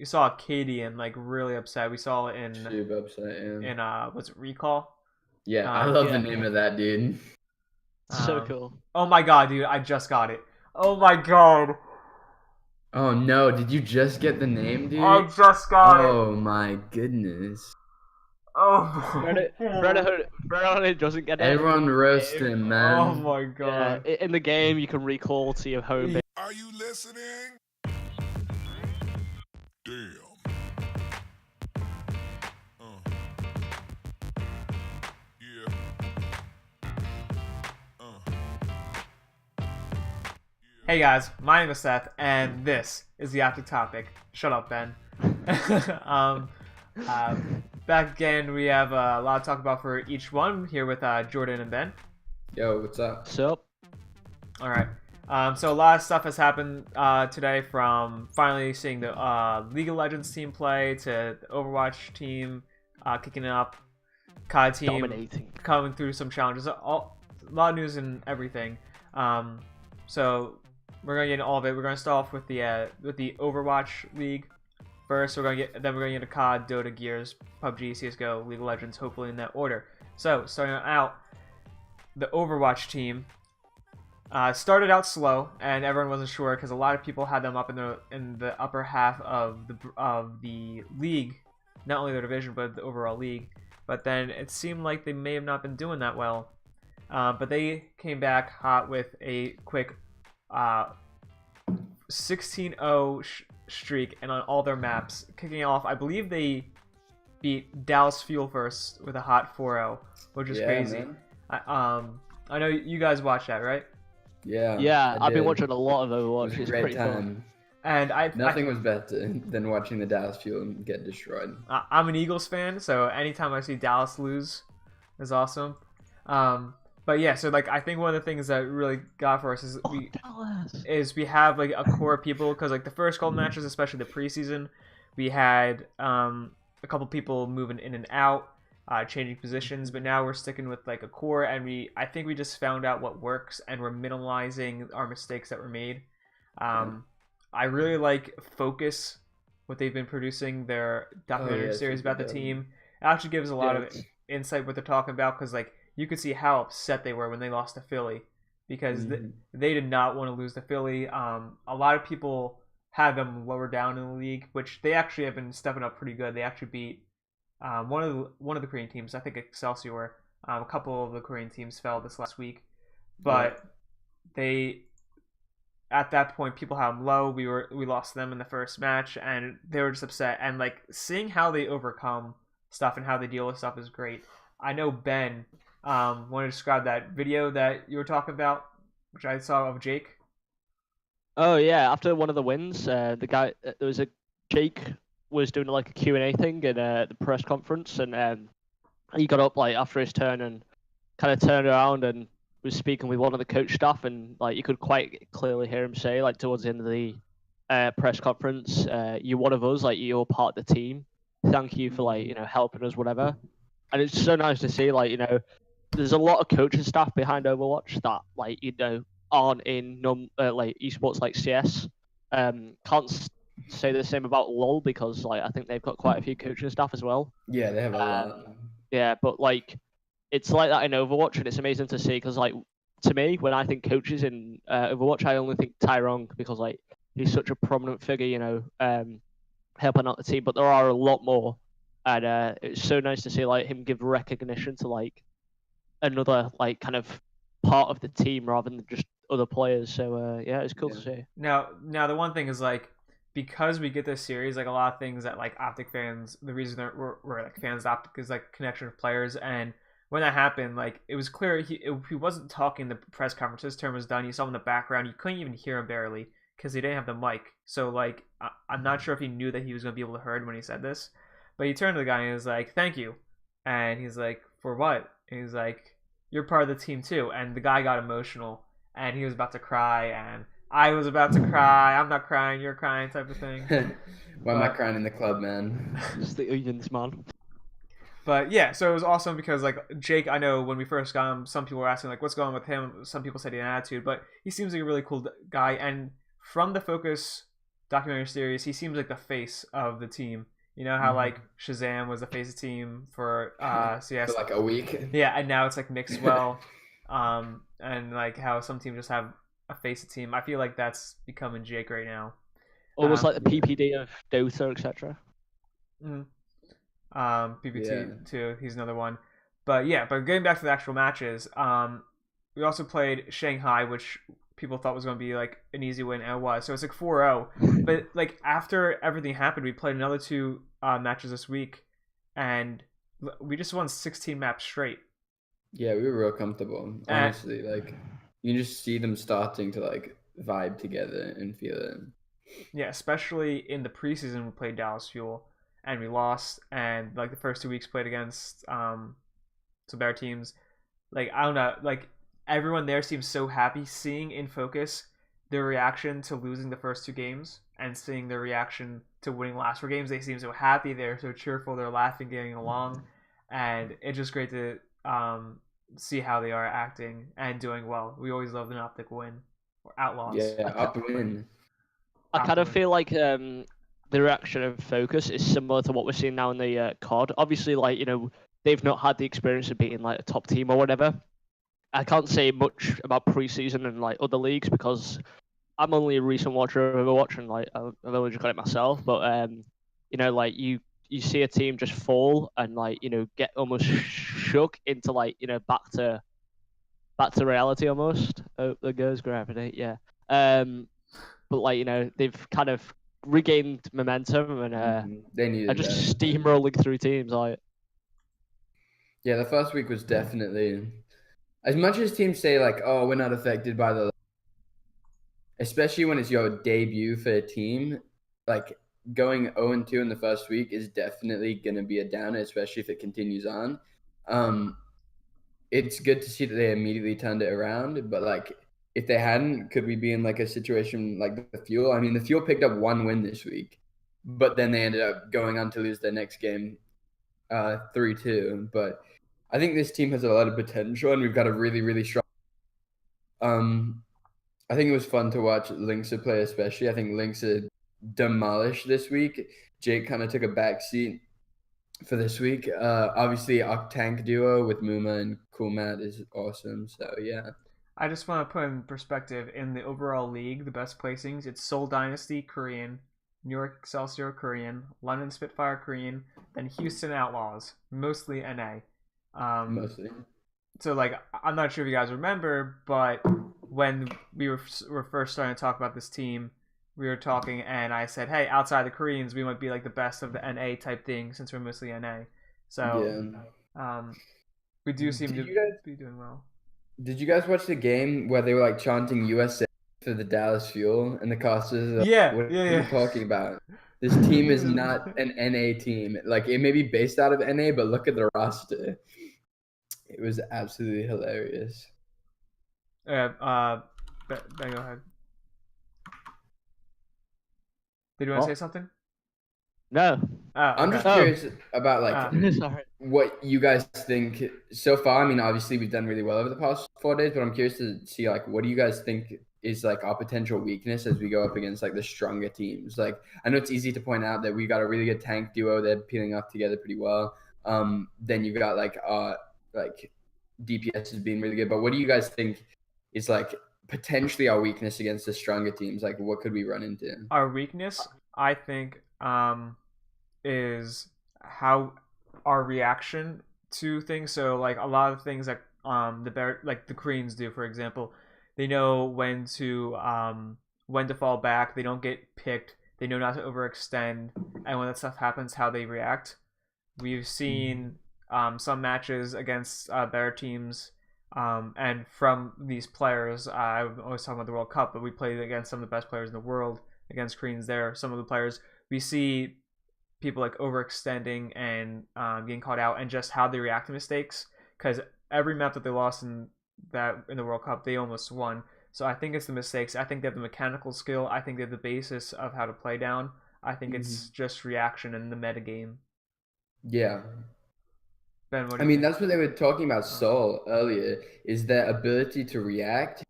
you saw Acadian like really upset. We saw it Super upset, yeah. in was it Recall? Yeah, I love the Yeah. name of that dude. So cool. Oh my god, dude! I just got it. Oh my god! Oh no, did you just get the name, I dude? just got it. Oh my goodness. Oh. Brennan doesn't get it. Everyone roast him, Oh man. my Yeah, god. in the game you can recall to your home base. Are you listening? Damn. Yeah. Hey guys, my name is Seth, and this is the OpTic topic. Shut up, Ben. Back again, we have a lot to talk about for each one here with Jordan and Ben. Yo, what's up? So, All right. So a lot of stuff has happened today, from finally seeing the League of Legends team play to the Overwatch team kicking it up, COD team dominating. coming through some challenges. A lot of news and everything. So we're gonna get into all of it. We're gonna start off with the Overwatch League first. We're gonna get into COD, Dota, Gears, PUBG, CSGO, League of Legends, hopefully in that order. So starting out, the Overwatch team started out slow, and everyone wasn't sure because a lot of people had them up in the upper half of the league, not only the division but the overall league. But then it seemed like they may have not been doing that well. But they came back hot with a quick 16-0 streak, and on all their maps, kicking off. I believe they beat Dallas Fuel first with a hot 4-0, which is crazy. I know you guys watched that, right? Yeah. Yeah, I've been did. watching a lot of Overwatch. It was a It's great pretty time. fun. And Nothing was better than watching the Dallas Fuel get destroyed. I'm an Eagles fan, so anytime I see Dallas lose is awesome. But yeah, so like I think one of the things that really got for us is we have like a core of people, because like the first couple matches, especially the preseason, we had a couple people moving in and out, changing positions, but now we're sticking with like a core, and I think we just found out what works, and we're minimalizing our mistakes that were made. I really like Focus, what they've been producing, their documentary series about the team. It actually gives a lot of insight what they're talking about, because like you could see how upset they were when they lost to Philly, because they did not want to lose to Philly. A lot of people had them lower down in the league, which they actually have been stepping up pretty good. They actually beat one of the Korean teams, I think Excelsior. A couple of the Korean teams fell this last week, but they, at that point, people had them low. We lost them in the first match, and they were just upset. And like seeing how they overcome stuff and how they deal with stuff is great. I know Ben want to describe that video that you were talking about, which I saw of Jake. Oh yeah, after one of the wins, the guy there was a Jake was doing like a Q&A thing in the press conference, and he got up like after his turn and kind of turned around and was speaking with one of the coach staff, and like you could quite clearly hear him say like towards the end of the press conference, "You're one of us, like you're part of the team. Thank you for like helping us, whatever." And it's so nice to see like there's a lot of coaching staff behind Overwatch that like aren't in like esports like CS. Can't say the same about LoL, because like I think they've got quite a few coaching staff as well. Yeah, they have a lot. Yeah, but like it's like that in Overwatch, and it's amazing to see, because like to me, when I think coaches in Overwatch, I only think Tyrone, because like he's such a prominent figure, helping out the team. But there are a lot more, and it's so nice to see like him give recognition to like another like kind of part of the team rather than just other players. So yeah, it's cool to see. Now the one thing is like, because we get this series, like a lot of things that like OpTic fans, the reason that we're like fans of OpTic is like connection of players. And when that happened, like it was clear he wasn't talking. The press conference, his term was done. You saw him in the background, you couldn't even hear him barely because he didn't have the mic. So like I'm not sure if he knew that he was going to be able to heard when he said this, but he turned to the guy and he was like, "Thank you," and he's like, "For what?" And he's like, "You're part of the team too." And the guy got emotional, and he was about to cry, and I was about to cry. I'm not crying, you're crying, type of thing. Why am I crying in the club, man? It's the onions, man. But yeah, so it was awesome because like Jake, I know when we first got him, some people were asking like, what's going on with him? Some people said he had an attitude, but he seems like a really cool guy. And from the Focus documentary series, he seems like the face of the team. You know how like Shazam was the face of the team for CS For like a week. Yeah, and now it's like mixed well, and like how some teams just have a face of team. I feel like that's becoming Jake right now. Almost like the PPD of Dota, etc. PPT Yeah. too. He's another one. But yeah, but getting back to the actual matches, we also played Shanghai, which people thought was going to be like an easy win, and it was. So it's like 4-0. But like after everything happened, we played another 2 matches this week, and we just won 16 maps straight. Yeah, we were real comfortable. Honestly, like you can just see them starting to like vibe together and feel it. Yeah, especially in the preseason, we played Dallas Fuel and we lost, and like the first 2 weeks played against some better teams. Like I don't know, like everyone there seems so happy seeing in focus their reaction to losing the first 2 games and seeing their reaction to winning the last 4 games. They seem so happy, they're so cheerful, they're laughing, getting along, and it's just great to see how they are acting and doing well. We always love an OpTic win or Outlaws. Yeah, up win. I kind of feel like the reaction of Focus is similar to what we're seeing now in the COD. Obviously, like, you know, they've not had the experience of beating like a top team or whatever. I can't say much about preseason and like other leagues because I'm only a recent watcher of Overwatch and like I've only just got it myself. But you know, like you see a team just fall and like, you know, get almost shook into like, you know, back to reality almost. Oh, there goes gravity. Yeah. But like, you know, they've kind of regained momentum and they needed are just that. steamrolling through teams. Like, Yeah, the first week was definitely, as much as teams say like, oh, we're not affected by the, especially when it's your debut for a team, like going 0-2 in the first week is definitely going to be a downer, especially if it continues on. It's good to see that they immediately turned it around, but like if they hadn't, could we be in like a situation like the Fuel? I mean, the Fuel picked up 1 win this week, but then they ended up going on to lose their next game 3-2. But I think this team has a lot of potential, and we've got a really, really strong. I think it was fun to watch Linksa play, especially. I think Linksa demolished this week. Jake kind of took a backseat for this week. Obviously, our tank duo with Muma and Coolmat is awesome. So yeah. I just want to put in perspective in the overall league, the best placings. It's Seoul Dynasty Korean, New York Excelsior Korean, London Spitfire Korean, then Houston Outlaws, mostly NA. Mostly. So like, I'm not sure if you guys remember, but when we were first starting to talk about this team, we were talking, and I said, hey, outside the Koreans, we might be like the best of the NA type thing since we're mostly NA. So we do seem to be doing well. Did you guys watch the game where they were like chanting USA for the Dallas Fuel and the casters? What are you talking about? This team is not an NA team. Like it may be based out of NA, but look at the roster. It was absolutely hilarious. Ben, go ahead. Did you want to say something? No. I'm just curious about like what you guys think so far. I mean, obviously we've done really well over the past 4 days, but I'm curious to see like what do you guys think is like our potential weakness as we go up against like the stronger teams? Like I know it's easy to point out that we got a really good tank duo. They're peeling off together pretty well. Then you've got like DPS is being really good. But what do you guys think is like potentially our weakness against the stronger teams? Like what could we run into? Our weakness, I think, is how our reaction to things. So like a lot of things that the Koreans do, for example, they know when to fall back. They don't get picked. They know not to overextend, and when that stuff happens, how they react. We've seen some matches against better teams, and from these players. I'm always talking about the World Cup, but we played against some of the best players in the world against Koreans there. Some of the players we see people like overextending and getting caught out, and just how they react to mistakes. Because every map that they lost in the World Cup, they almost won. So I think it's the mistakes. I think they have the mechanical skill. I think they have the basis of how to play down. I think it's just reaction in the meta game. Yeah. Ben, what do I you mean, think? that's what they were talking about Seoul earlier, is their ability to react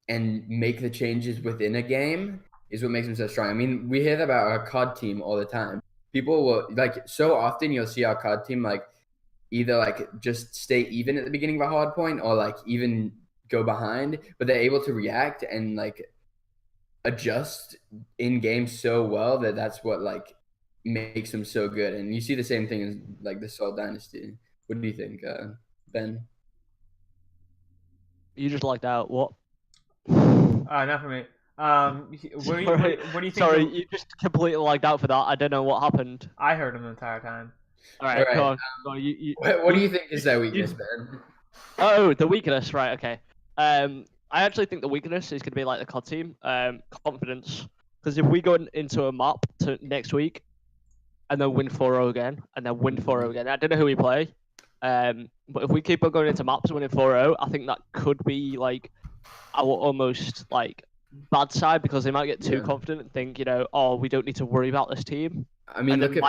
and make the changes within a game is what makes them so strong. I mean, we hear that about our COD team all the time. People will like so often you'll see our COD team like either like just stay even at the beginning of a hard point or like even go behind, but they're able to react and like adjust in game so well that that's what like makes them so good. And you see the same thing as like the Seoul Dynasty. What do you think, Ben? You just lucked out. What? Not for me. What do you think? Sorry, you just completely lagged out for that. I don't know what happened. I heard him the entire time. All right, go on. What do you think is their weakness, Ben? Oh, the weakness, right? Okay. I actually think the weakness is going to be like the COD team, confidence. Because if we go into a map to next week, and then win 4-0 again, and then win 4-0 again, I don't know who we play. But if we keep on going into maps and winning 4-0, I think that could be like our almost like bad side because they might get too confident and think, oh, we don't need to worry about this team. I mean, look at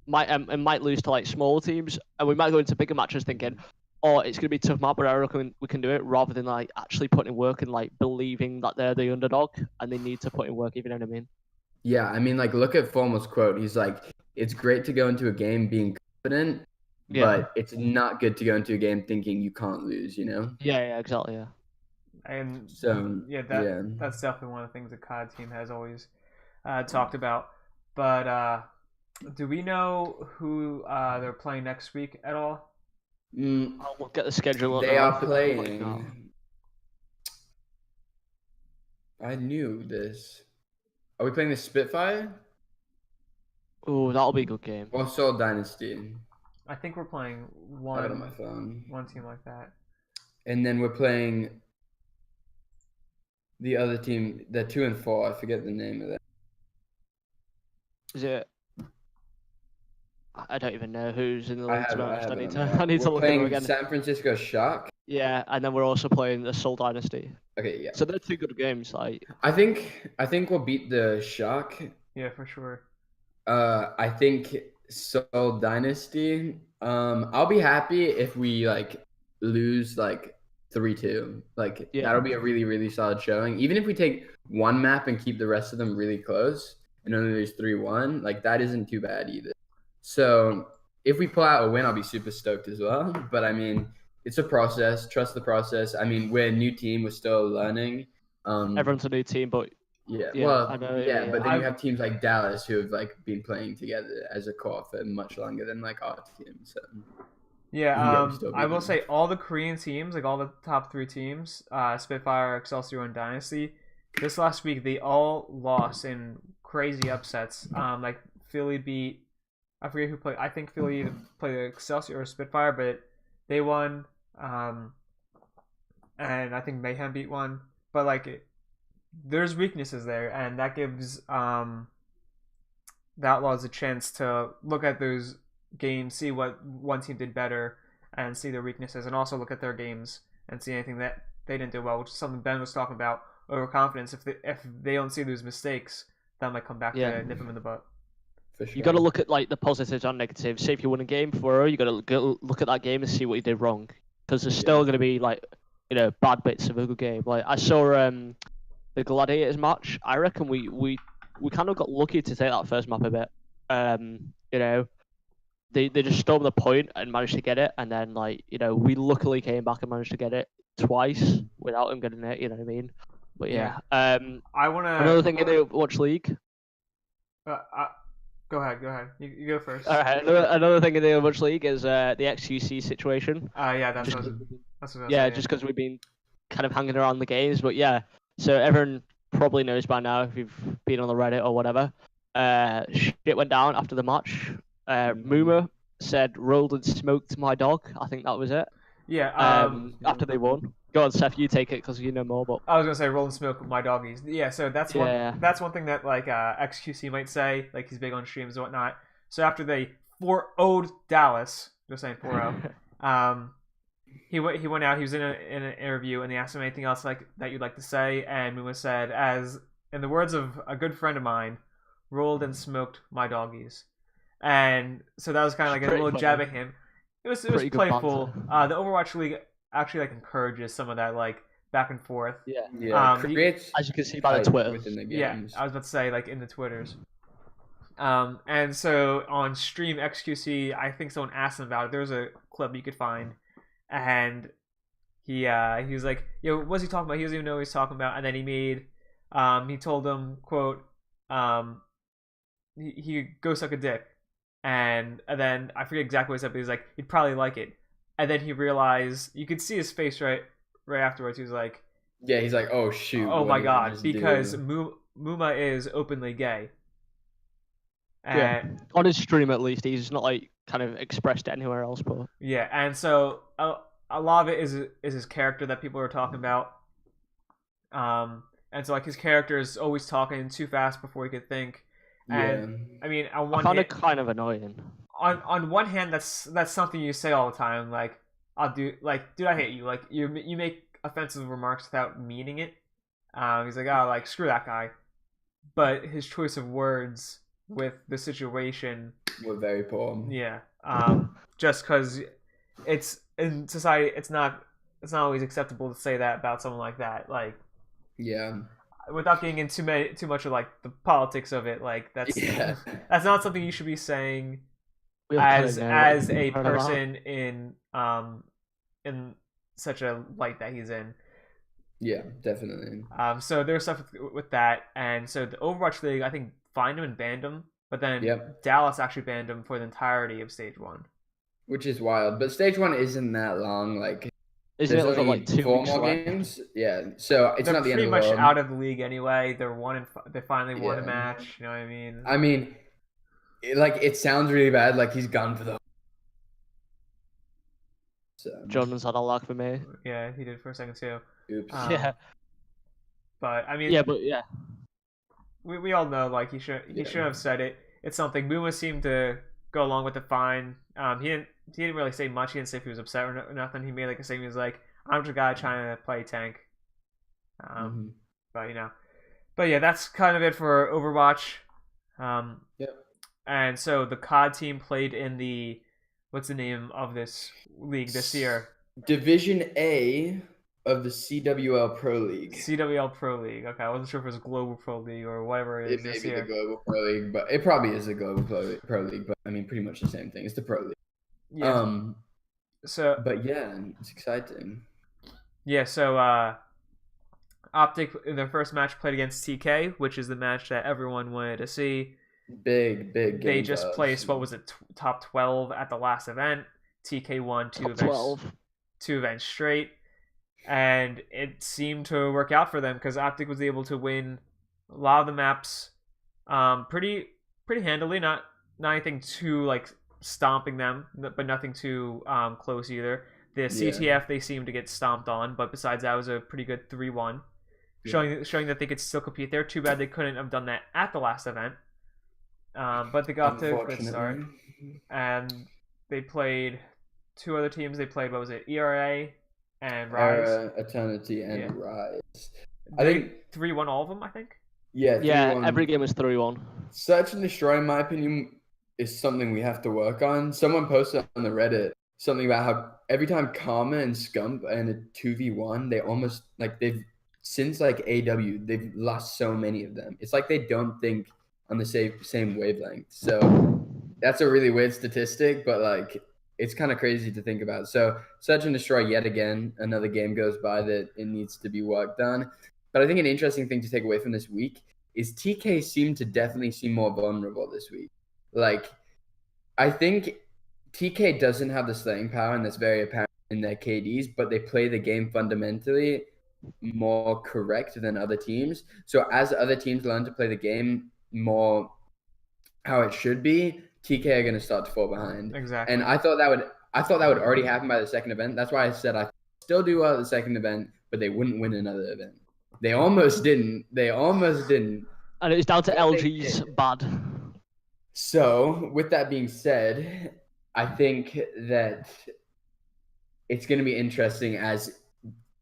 might lose to like smaller teams, and we might go into bigger matches thinking, oh, it's gonna be a tough map, but I reckon we can do it, rather than like actually putting in work and like believing that they're the underdog and they need to put in work. If you know what I mean? Yeah, I mean, like look at Formal's quote. He's like, "It's great to go into a game being confident, but it's not good to go into a game thinking you can't lose." Yeah, exactly. Yeah. And so that's definitely one of the things the COD team has always talked about. But do we know who they're playing next week at all? I'll look at the schedule. They are playing. I knew this. Are we playing the Spitfire? Oh, that'll be a good game. Or Seoul Dynasty? I think we're playing I have it on my phone. one team like that. And then we're playing the other team, the 2 and 4. I forget the name of that. Is it? I don't even know who's in the league. I need to look at them again. San Francisco Shock. Yeah, and then we're also playing the Seoul Dynasty. Okay, yeah. So they're two good games. Like I think we'll beat the Shock. Yeah, for sure. I think Seoul Dynasty. I'll be happy if we like lose like 3-2. Like that'll be a really, really solid showing. Even if we take one map and keep the rest of them really close and only lose 3-1, like that isn't too bad either. So if we pull out a win, I'll be super stoked as well. But I mean, it's a process. Trust the process. I mean, we're a new team. We're still learning. Everyone's a new team, but but then you have teams like Dallas who have like been playing together as a core for much longer than like our team. So I will say all the Korean teams, like all the top 3 teams, Spitfire, Excelsior, and Dynasty, this last week they all lost in crazy upsets. Like Philly beat, I forget who played. I think Philly either played Excelsior or Spitfire, but they won. And I think Mayhem beat one. But like, there's weaknesses there, and that gives the Outlaws a chance to look at those games, see what one team did better, and see their weaknesses, and also look at their games and see anything that they didn't do well, which is something Ben was talking about. Overconfidence. If they don't see those mistakes, that might come back to nip them in the butt. Sure. You got to look at like the positives and negatives. Say if you win a game 4-0, you got to look at that game and see what you did wrong, because there's still going to be like bad bits of a good game. Like I saw the Gladiators match. I reckon we kind of got lucky to take that first map a bit. They just stormed the point and managed to get it, and then we luckily came back and managed to get it twice without them getting it. You know what I mean? But yeah. I wanna another thing in the Watch League. Go ahead. You go first. All right. Another thing in the Overwatch League is the XQC situation. That's what just because we've been kind of hanging around the games, but yeah. So everyone probably knows by now if you've been on the Reddit or whatever. Shit went down after the match. Muma said, "Rolled and smoked my dog." I think that was it. Yeah. After they won. Go on, Seth. You take it because you know more. But I was gonna say roll and smoke with my doggies. Yeah. So that's one thing that like XQC might say. Like he's big on streams and whatnot. So after they 4-0'd Dallas, just saying 4-0. He went out. He was in an interview, and they asked him anything else like that you'd like to say, and Muma said, as in the words of a good friend of mine, rolled and smoked my doggies. And so that was kind of like a little jab at him. It was playful. The Overwatch League actually like encourages some of that like back and forth. Yeah. Yeah, creates as you can see by the hype Twitter. within the Yeah, games. I was about to say like in the Twitters. And so on stream XQC, I think someone asked him about it. There's a clip you could find, and he was like, "Yo, what's he talking about? He doesn't even know what he's talking about." And then he told him, quote, he go suck a dick, and then I forget exactly what he said, but he's like, he'd probably like it, and then he realized, you could see his face right afterwards. He was like, yeah, he's like, oh shoot, oh what my did I god, just because do? Muma is openly gay. Yeah, on his stream at least, he's not like kind of expressed it anywhere else. But yeah, and so a lot of it is his character that people are talking about. And so like his character is always talking too fast before he could think. And I mean, on one I found hand, it kind of annoying. On one hand, that's something you say all the time. Like, dude, I hate you. Like, you make offensive remarks without meaning it. He's like, oh, like screw that guy. But his choice of words with the situation were very poor. Yeah. Just because it's in society, it's not always acceptable to say that about someone like that. Like, yeah. Without getting into too much of like the politics of it, like that's not something you should be saying as a person in such a light that he's in. Yeah, definitely. So there's stuff with that, and so the Overwatch League, I think, fined him and banned him, but then Dallas actually banned him for the entirety of Stage 1. Which is wild, but Stage 1 isn't that long. Like, isn't it like 2 4 weeks more left? games? Yeah, so it's They're not the end of the world. pretty much out of the league anyway. They finally won a match. You know what I mean? I mean, it sounds really bad. Like he's gone for the. So. Jordan's had a luck for me. Yeah, he did for a second too. Oops. Yeah. But I mean. Yeah, but yeah. We all know like he should have said it. It's something. Muma seemed to go along with the fine. He didn't really say much. He didn't say if he was upset or nothing. He made like a statement. He was like, "I'm just a guy trying to play tank." But but yeah, that's kind of it for Overwatch. And so the COD team played in the what's the name of this league this year? Division A of the CWL Pro League. CWL Pro League. Okay, I wasn't sure if it was Global Pro League or whatever it is. It may be the Global Pro League, but it probably is a Global Pro League. But I mean, pretty much the same thing. It's the Pro League. Yeah. But yeah, it's exciting. Yeah. So OpTic in their first match played against TK, which is the match that everyone wanted to see. Big game. They just placed top 12 at the last event. TK won two events straight. And it seemed to work out for them because OpTic was able to win a lot of the maps pretty handily. Not anything too like stomping them, but nothing too close either. The CTF they seemed to get stomped on, but besides that, it was a pretty good 3-1, showing that they could still compete there. Too bad they couldn't have done that at the last event, but they got to a good start. And they played two other teams. They played, what was it, ERA and Rise? Eternity and Rise. I think 3-1 all of them, I think. Yeah, 3-1. Every game was 3-1. Search and Destroy, in my opinion, is something we have to work on. Someone posted on the Reddit something about how every time Karma and Scump and a 2v1, they almost, since AW, they've lost so many of them. It's like they don't think on the same wavelength. So that's a really weird statistic, but it's kind of crazy to think about. So Search and Destroy, yet again, another game goes by that it needs to be worked on. But I think an interesting thing to take away from this week is TK seemed to definitely seem more vulnerable this week. I think TK doesn't have the slaying power, and that's very apparent in their KDs, but they play the game fundamentally more correct than other teams. So as other teams learn to play the game more how it should be, TK are going to start to fall behind. Exactly. And I thought that would already happen by the second event. That's why I said I still do well at the second event, but they wouldn't win another event. They almost didn't. And it was down to LG's bad. So, with that being said, I think that it's going to be interesting as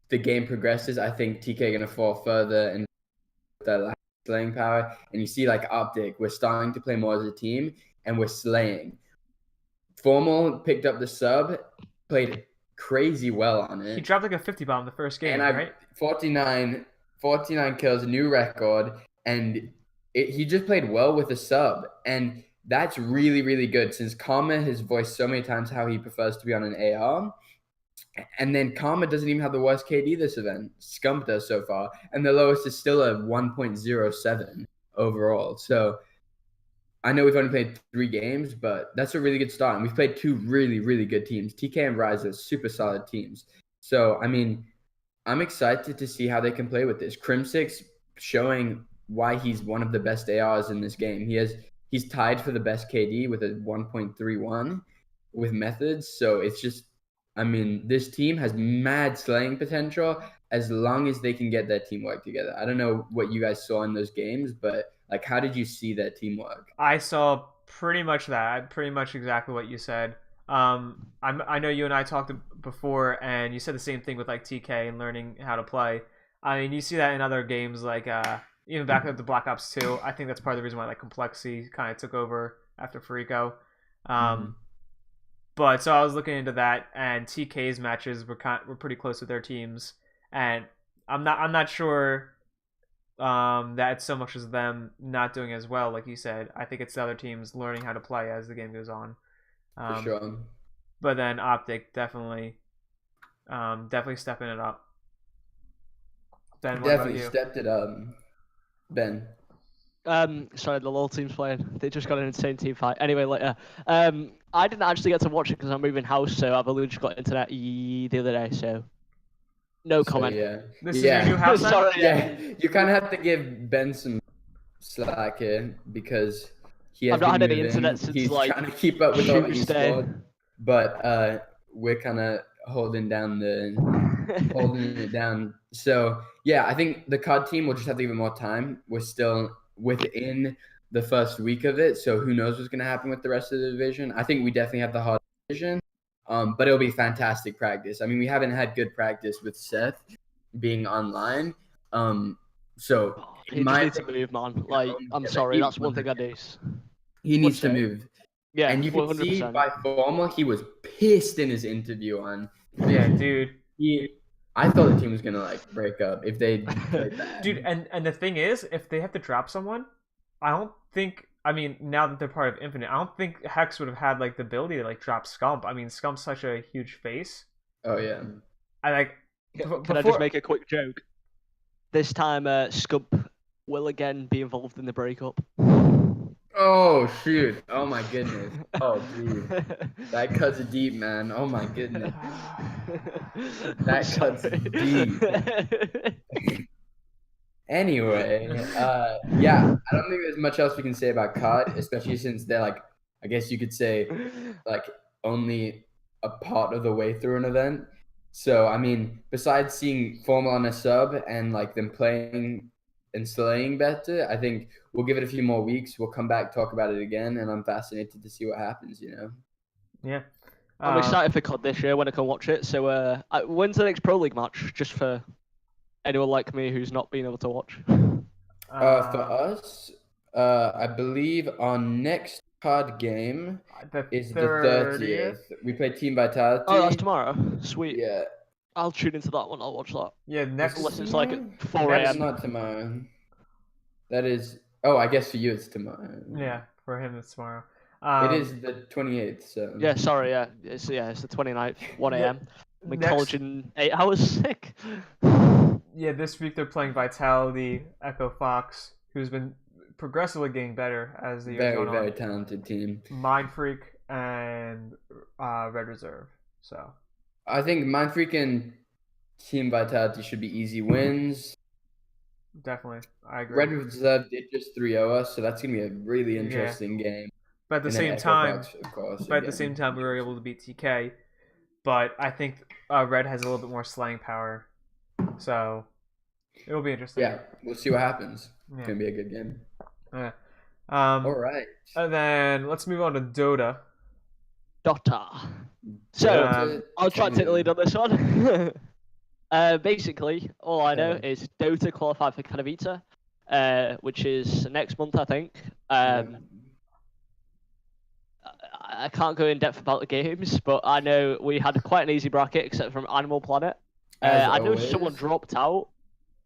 the game progresses. I think TK are going to fall further and their slaying power. And you see, OpTic, we're starting to play more as a team, and we're slaying. Formal picked up the sub, played crazy well on it. He dropped a 50 bomb the first game, right? 49 kills, new record, and he just played well with a sub, and that's really, really good since Karma has voiced so many times how he prefers to be on an AR. And then Karma doesn't even have the worst KD this event. Scump does so far, and the lowest is still a 1.07 overall. So I know we've only played 3 games, but that's a really good start. And we've played 2 really, really good teams. TK and Rise are super solid teams. So, I mean, I'm excited to see how they can play with this. Crimsix showing why he's one of the best ARs in this game. He's tied for the best KD with a 1.31 with methods. So it's just, I mean, this team has mad slaying potential as long as they can get their teamwork together. I don't know what you guys saw in those games, but like, how did you see that teamwork? I saw pretty much that, pretty much exactly what you said. I know you and I talked before, and you said the same thing with like TK and learning how to play. I mean, you see that in other games, like even back at the Black Ops 2. I think that's part of the reason why like complexity kind of took over after Farico. But so I was looking into that, and TK's matches were pretty close with their teams, and I'm not sure that it's so much as them not doing as well, like you said. I think it's the other teams learning how to play as the game goes on. For sure. But then OpTic definitely stepping it up. Ben, what Definitely about you? stepped it up. Ben. Sorry, the LoL team's playing. They just got an insane team fight. Anyway, later. I didn't actually get to watch it because I'm moving house, so I've only just got internet the other day, so no comment. So, yeah. This is your new house. Sorry. Yeah, you kind of have to give Ben some slack here because he has I've not been had any moving. internet since He's like trying to keep up with all the Tuesday. esports, but we're kind of holding it down. So yeah, I think the COD team will just have to give it more time. We're still within the first week of it, so who knows what's going to happen with the rest of the division. I think we definitely have the hard division, but it'll be fantastic practice. I mean, we haven't had good practice with Seth being online, so he just needs to move, man. Like, I'm sorry, that's one thing I do. He needs to move. Yeah, and you can 100%. see by Formal, he was pissed in his interview on. Yeah, dude. I thought the team was gonna like break up if they played that. Dude, and the thing is, if they have to drop someone, I don't think. I mean, now that they're part of Infinite, I don't think Hex would have had like the ability to like drop Scump. I mean, Scump's such a huge face. Oh yeah. I like. Can I just make a quick joke? This time, Scump will again be involved in the breakup. Oh shoot! Oh my goodness! Oh dude, that cuts deep, man. Oh my goodness, that cuts deep. Anyway, yeah, I don't think there's much else we can say about COD, especially since they're like, I guess you could say, like only a part of the way through an event. So I mean, besides seeing Formal on a sub and like them playing and slaying better, I think we'll give it a few more weeks. We'll come back, talk about it again, and I'm fascinated to see what happens, you know? Yeah. I'm excited for COD this year when I can watch it. So when's the next Pro League match? Just for anyone like me who's not been able to watch. For us, I believe our next COD game is the 30th. We play Team Vitality. Oh, that's tomorrow. Sweet. Yeah. I'll tune into that one. I'll watch that. Yeah, next. Unless it's like at 4 That's a.m. not tomorrow. That is. Oh, I guess for you it's tomorrow. Yeah, for him it's tomorrow. It is the 28th. So. Yeah, sorry. Yeah, it's the 29th, 1 a.m. I'm in Next- college in 8 hours. Sick. Yeah, this week they're playing Vitality, Echo Fox, who's been progressively getting better as the years Very, go very on. talented team. Mind Freak and Red Reserve. So I think Mindfreak and Team Vitality should be easy wins. definitely, I agree. Red Reserve did just 3-0 us, so that's gonna be a really interesting game. But at the And same then Echo time, Fox, of course, but at the again. same time, we were able to beat TK. But I think Red has a little bit more slaying power, so it'll be interesting. Yeah, we'll see what happens. Yeah. It's gonna be a good game. Yeah. All right. And then let's move on to Dota. DOTA. So I'll try to take the lead on this one. Basically, all I know is Dota qualified for Katowice, which is next month, I think. I can't go in depth about the games, but I know we had quite an easy bracket except from Animal Planet. I know someone dropped out.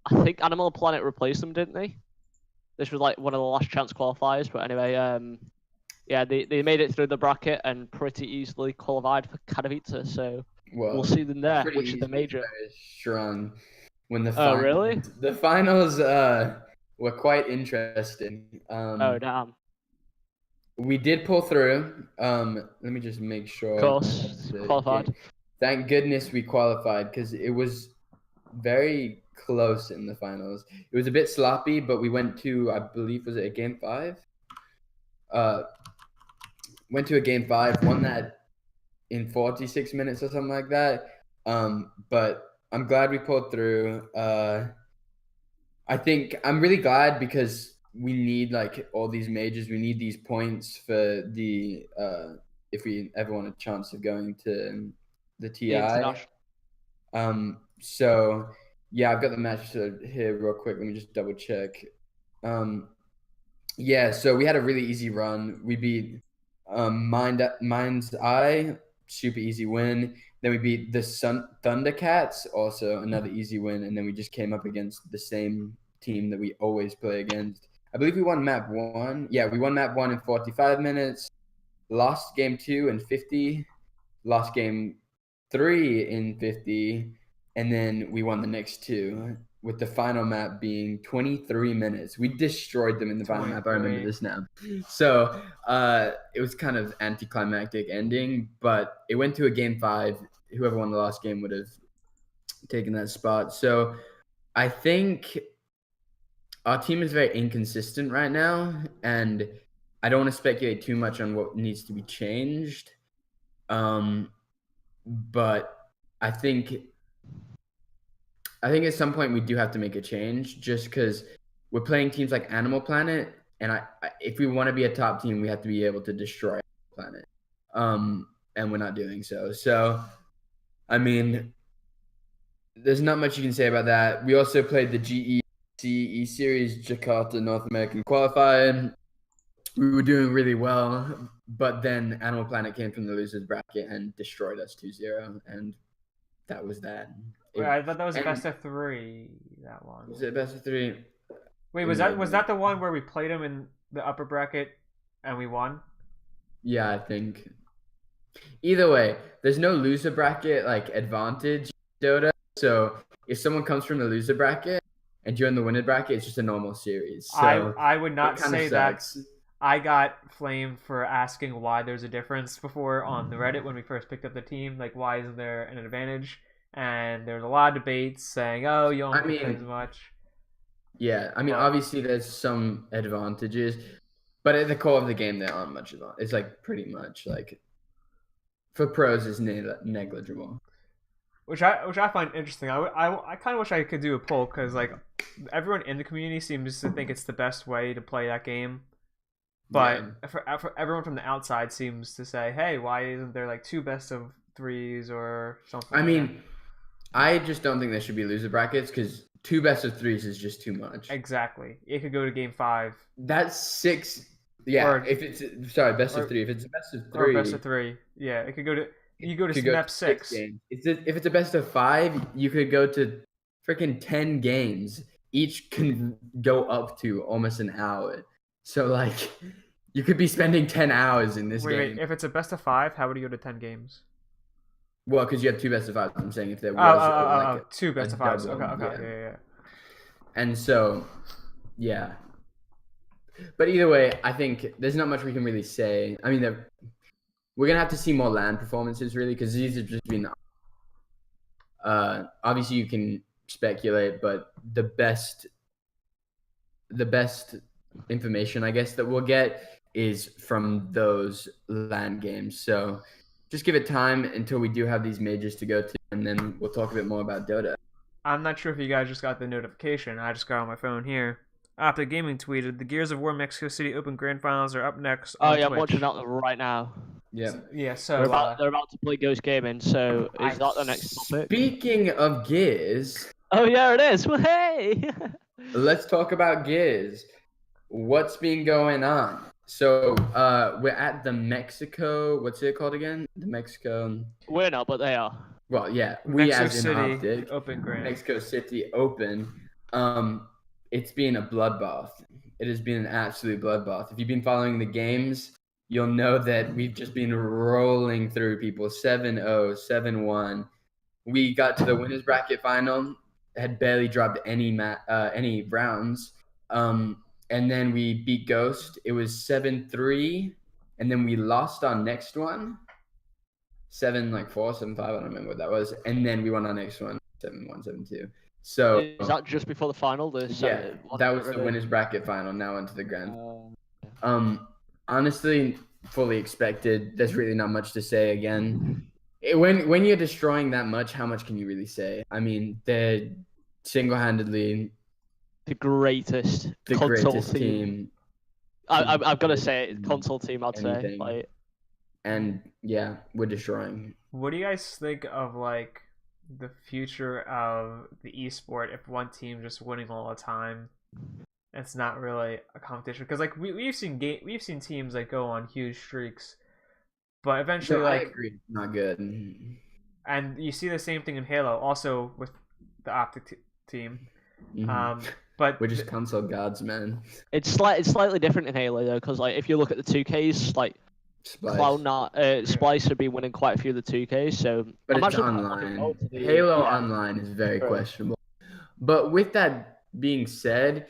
I think Animal Planet replaced them, didn't they? This was like one of the last chance qualifiers, but anyway, yeah, they made it through the bracket and pretty easily qualified for Katowice, so we'll see them there, which is the major. Strong. When the really? The finals were quite interesting. Oh damn. We did pull through. Let me just make sure. Of course, qualified. Thank goodness we qualified because it was very close in the finals. It was a bit sloppy, but we went to, I believe, was it a game 5? Went to a game 5, won that in 46 minutes or something like that. But I'm glad we pulled through. I think I'm really glad because we need like all these majors. We need these points for the if we ever want a chance of going to the TI. So yeah, I've got the match here real quick. Let me just double check. Yeah, so we had a really easy run. We beat Mind's Eye, super easy win. Then we beat the Thundercats, also another easy win. And then we just came up against the same team that we always play against. I believe we won map 1. Yeah, we won map 1 in 45 minutes. Lost game 2 in 50. Lost game 3 in 50. And then we won the next 2, with the final map being 23 minutes. We destroyed them in the final map. I remember this now. So it was kind of anticlimactic ending, but it went to a game 5. Whoever won the last game would have taken that spot. So I think our team is very inconsistent right now, and I don't want to speculate too much on what needs to be changed. But I think at some point we do have to make a change, just because we're playing teams like Animal Planet, and if we want to be a top team, we have to be able to destroy Animal Planet, and we're not doing so. So, I mean, there's not much you can say about that. We also played the GECE Series, Jakarta North American Qualifier. We were doing really well, but then Animal Planet came from the losers bracket and destroyed us 2-0, and that was that. Wait, I thought that was best of 3. That one. Was it best of 3? Wait, was that the one where we played them in the upper bracket and we won? Yeah, I think. Either way, there's no loser bracket like advantage Dota. So if someone comes from the loser bracket and you're in the winner bracket, it's just a normal series. So I would not say that. I got flamed for asking why there's a difference before on the Reddit when we first picked up the team. Like, why isn't there an advantage? And there's a lot of debates saying, "Oh, you don't play as much." Yeah, I mean, obviously there's some advantages, but at the core of the game, there aren't much advantage. It's like pretty much like for pros, it's negligible. Which I find interesting. I kind of wish I could do a poll, because like everyone in the community seems to think it's the best way to play that game, but for everyone from the outside seems to say, "Hey, why isn't there like 2 best of 3s or something?" I mean, I just don't think there should be loser brackets, because 2 best of 3s is just too much. Exactly. It could go to game 5. That's 6. Yeah. Or, if it's best of 3. If it's a best of 3. Or best of 3. Yeah. It could go to. You go to snap 6. If it's a best of 5, you could go to freaking 10 games. Each can go up to almost an hour. So like, you could be spending 10 hours in this game. Wait, if it's a best of 5, how would you go to 10 games? Well, because you have 2 best of 5s. I'm saying if there was 2 best of 5s. Okay, yeah. And so, yeah. But either way, I think there's not much we can really say. I mean, we're gonna have to see more LAN performances, really, because these have just been. Obviously, you can speculate, but the best information, I guess, that we'll get is from those LAN games. So just give it time until we do have these majors to go to, and then we'll talk a bit more about Dota. I'm not sure if you guys just got the notification. I just got on my phone here. OpTic Gaming tweeted, "The Gears of War Mexico City Open Grand Finals are up next on Twitch." I'm watching that right now. Yeah. So they're about to play Ghost Gaming. So is that the next topic? Speaking of Gears. Oh yeah, it is. Well, hey. Let's talk about Gears. What's been going on? So we're at the Mexico. What's it called again? The Mexico. We're not, but they are. Well, yeah, we Mexico as in City OpTic, Open Grand. Mexico City Open. It's been a bloodbath. It has been an absolute bloodbath. If you've been following the games, you'll know that we've just been rolling through people 7-0, 7-1. We got to the winners bracket final, had barely dropped any rounds. And then we beat Ghost. It was 7-3, and then we lost our next one. 7-4, 7-5. I don't remember what that was. And then we won our next one, 7-1, 7-2. So is that just before the final? Yeah, that was the winners bracket final. Now into the grand. Yeah. Honestly, fully expected. There's really not much to say again. When you're destroying that much, how much can you really say? I mean, they're single-handedly the greatest team. I've got to say it, console team. I'd say like. And yeah, we're destroying. What do you guys think of like the future of the esport if one team just winning all the time? It's not really a competition because like we've seen teams like go on huge streaks, but eventually I like agree, not good. And you see the same thing in Halo, also with the OpTic team. Mm-hmm. But we're just console gods, man. It's slightly different in Halo though, because like if you look at the 2Ks, like Splice would be winning quite a few of the 2Ks. So, but it's online. Halo Online is very questionable. But with that being said,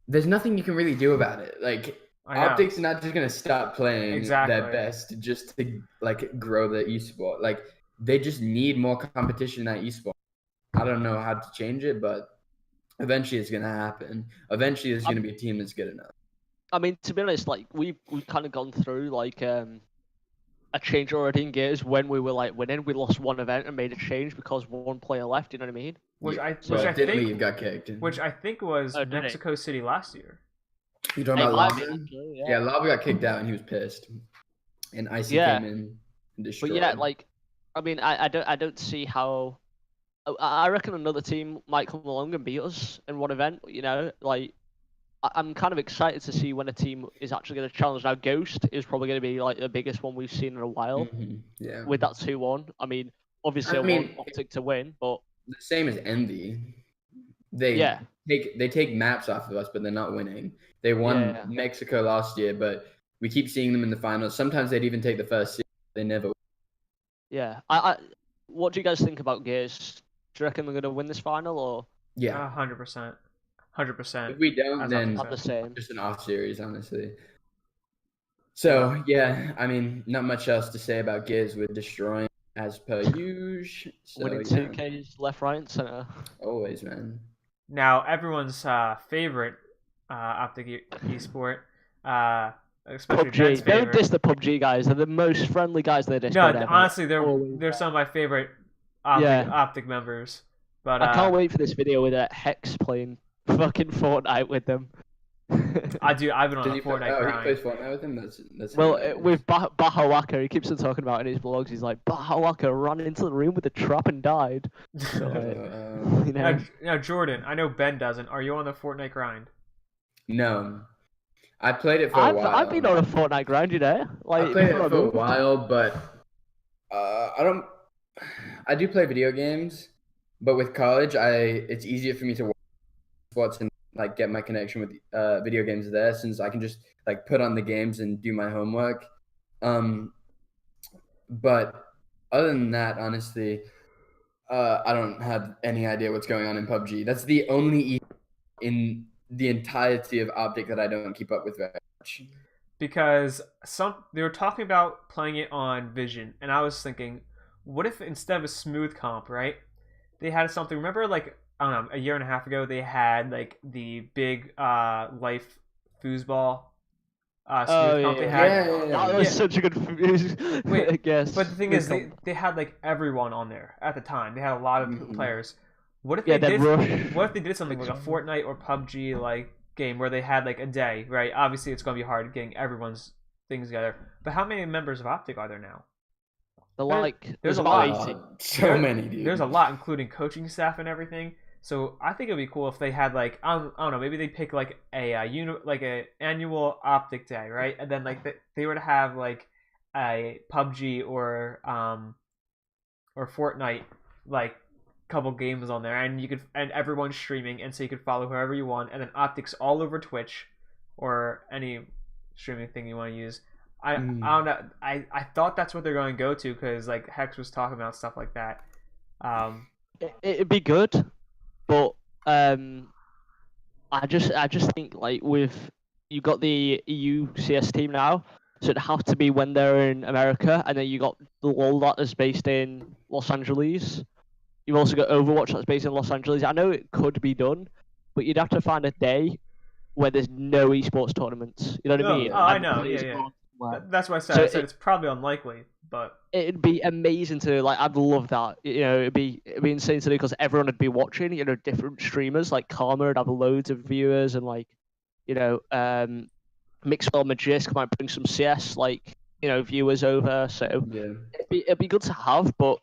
there's nothing you can really do about it. Like OpTic's not just gonna stop playing their best just to like grow the esport. Like they just need more competition in that esport. I don't know how to change it, but eventually it's gonna happen. Eventually there's gonna be a team that's good enough. I mean, to be honest, like we've kind of gone through like a change already in Gears when we were like winning. We lost one event and made a change because one player left. You know what I mean? Which I got kicked. Which I think was Mexico City last year. You talking about Lava? Yeah, Lava got kicked out and he was pissed. And Icy came in and destroyed. But yeah, like, I mean, I don't see how. I reckon another team might come along and beat us in one event. You know, like. I'm kind of excited to see when a team is actually going to challenge. Now, Ghost is probably going to be like the biggest one we've seen in a while. Mm-hmm. Yeah. With that 2-1, I mean, obviously, I want OpTic to win, but the same as Envy. They take maps off of us, but they're not winning. They won Mexico last year, but we keep seeing them in the finals. Sometimes they'd even take the first seed. They never. Yeah. What do you guys think about Gears? Do you reckon they're going to win this final or? Yeah, 100%. 100%. If we don't, then just an off series, honestly. So yeah, I mean, not much else to say about Giz. We're destroying as per usual. So, winning 2Ks left, right, and center. Always, man. Now everyone's favorite OpTic esport, especially PUBG. Don't diss the PUBG guys. They're the most friendly guys they Discord ever. Honestly, they're some of my favorite OpTic members. But I can't wait for this video with Hex playing fucking Fortnite with them. I've been on a Fortnite grind. He plays Fortnite with him? That's well, with Bahawaka, he keeps on talking about in his vlogs. He's like, Bahawaka ran into the room with a trap and died. So, you know. Now, Jordan, I know Ben doesn't. Are you on the Fortnite grind? No. I played it for a while. I've been on a Fortnite grind, you know. Like, I played it for a while, but I do play video games, but with college, it's easier for me to watch sports and like get my connection with video games there, since I can just like put on the games and do my homework. But other than that, honestly, I don't have any idea what's going on in PUBG. That's the only in the entirety of OpTic that I don't keep up with very much. Because they were talking about playing it on Vision, and I was thinking, what if instead of a smooth comp, right, they had something? Remember, like, I don't know, a year and a half ago, they had like the big life foosball smooth comp they had. That was such a good Wait, I guess. But the thing is, they had like everyone on there at the time. They had a lot of players. What if they did something like a Fortnite or PUBG like game where they had like a day, right? Obviously, it's going to be hard getting everyone's things together. But how many members of OpTic are there now? There's a lot. 80. So many, dude. There's a lot, including coaching staff and everything. So I think it'd be cool if they had like I don't know, maybe they pick like a annual OpTic day, right? And then like they were to have like a PUBG or or Fortnite like couple games on there, and everyone's streaming, and so you could follow whoever you want, and then OpTic's all over Twitch or any streaming thing you want to use. I don't know. I thought that's what they're going to go to because like Hex was talking about stuff like that. It'd be good, but I just think like with you got the EU CS team now, so it'd have to be when they're in America, and then you got the LoL that is based in Los Angeles. You've also got Overwatch that's based in Los Angeles. I know it could be done, but you'd have to find a day where there's no esports tournaments. You know what I mean? Oh, I know. Yeah. That's why I said it's probably unlikely, but it'd be amazing to like. I'd love that. You know, it'd be insane to do because everyone would be watching. You know, different streamers like Karma would have loads of viewers, and like, you know, Mixwell Magist might bring some CS like viewers over. So yeah, it'd be good to have, but.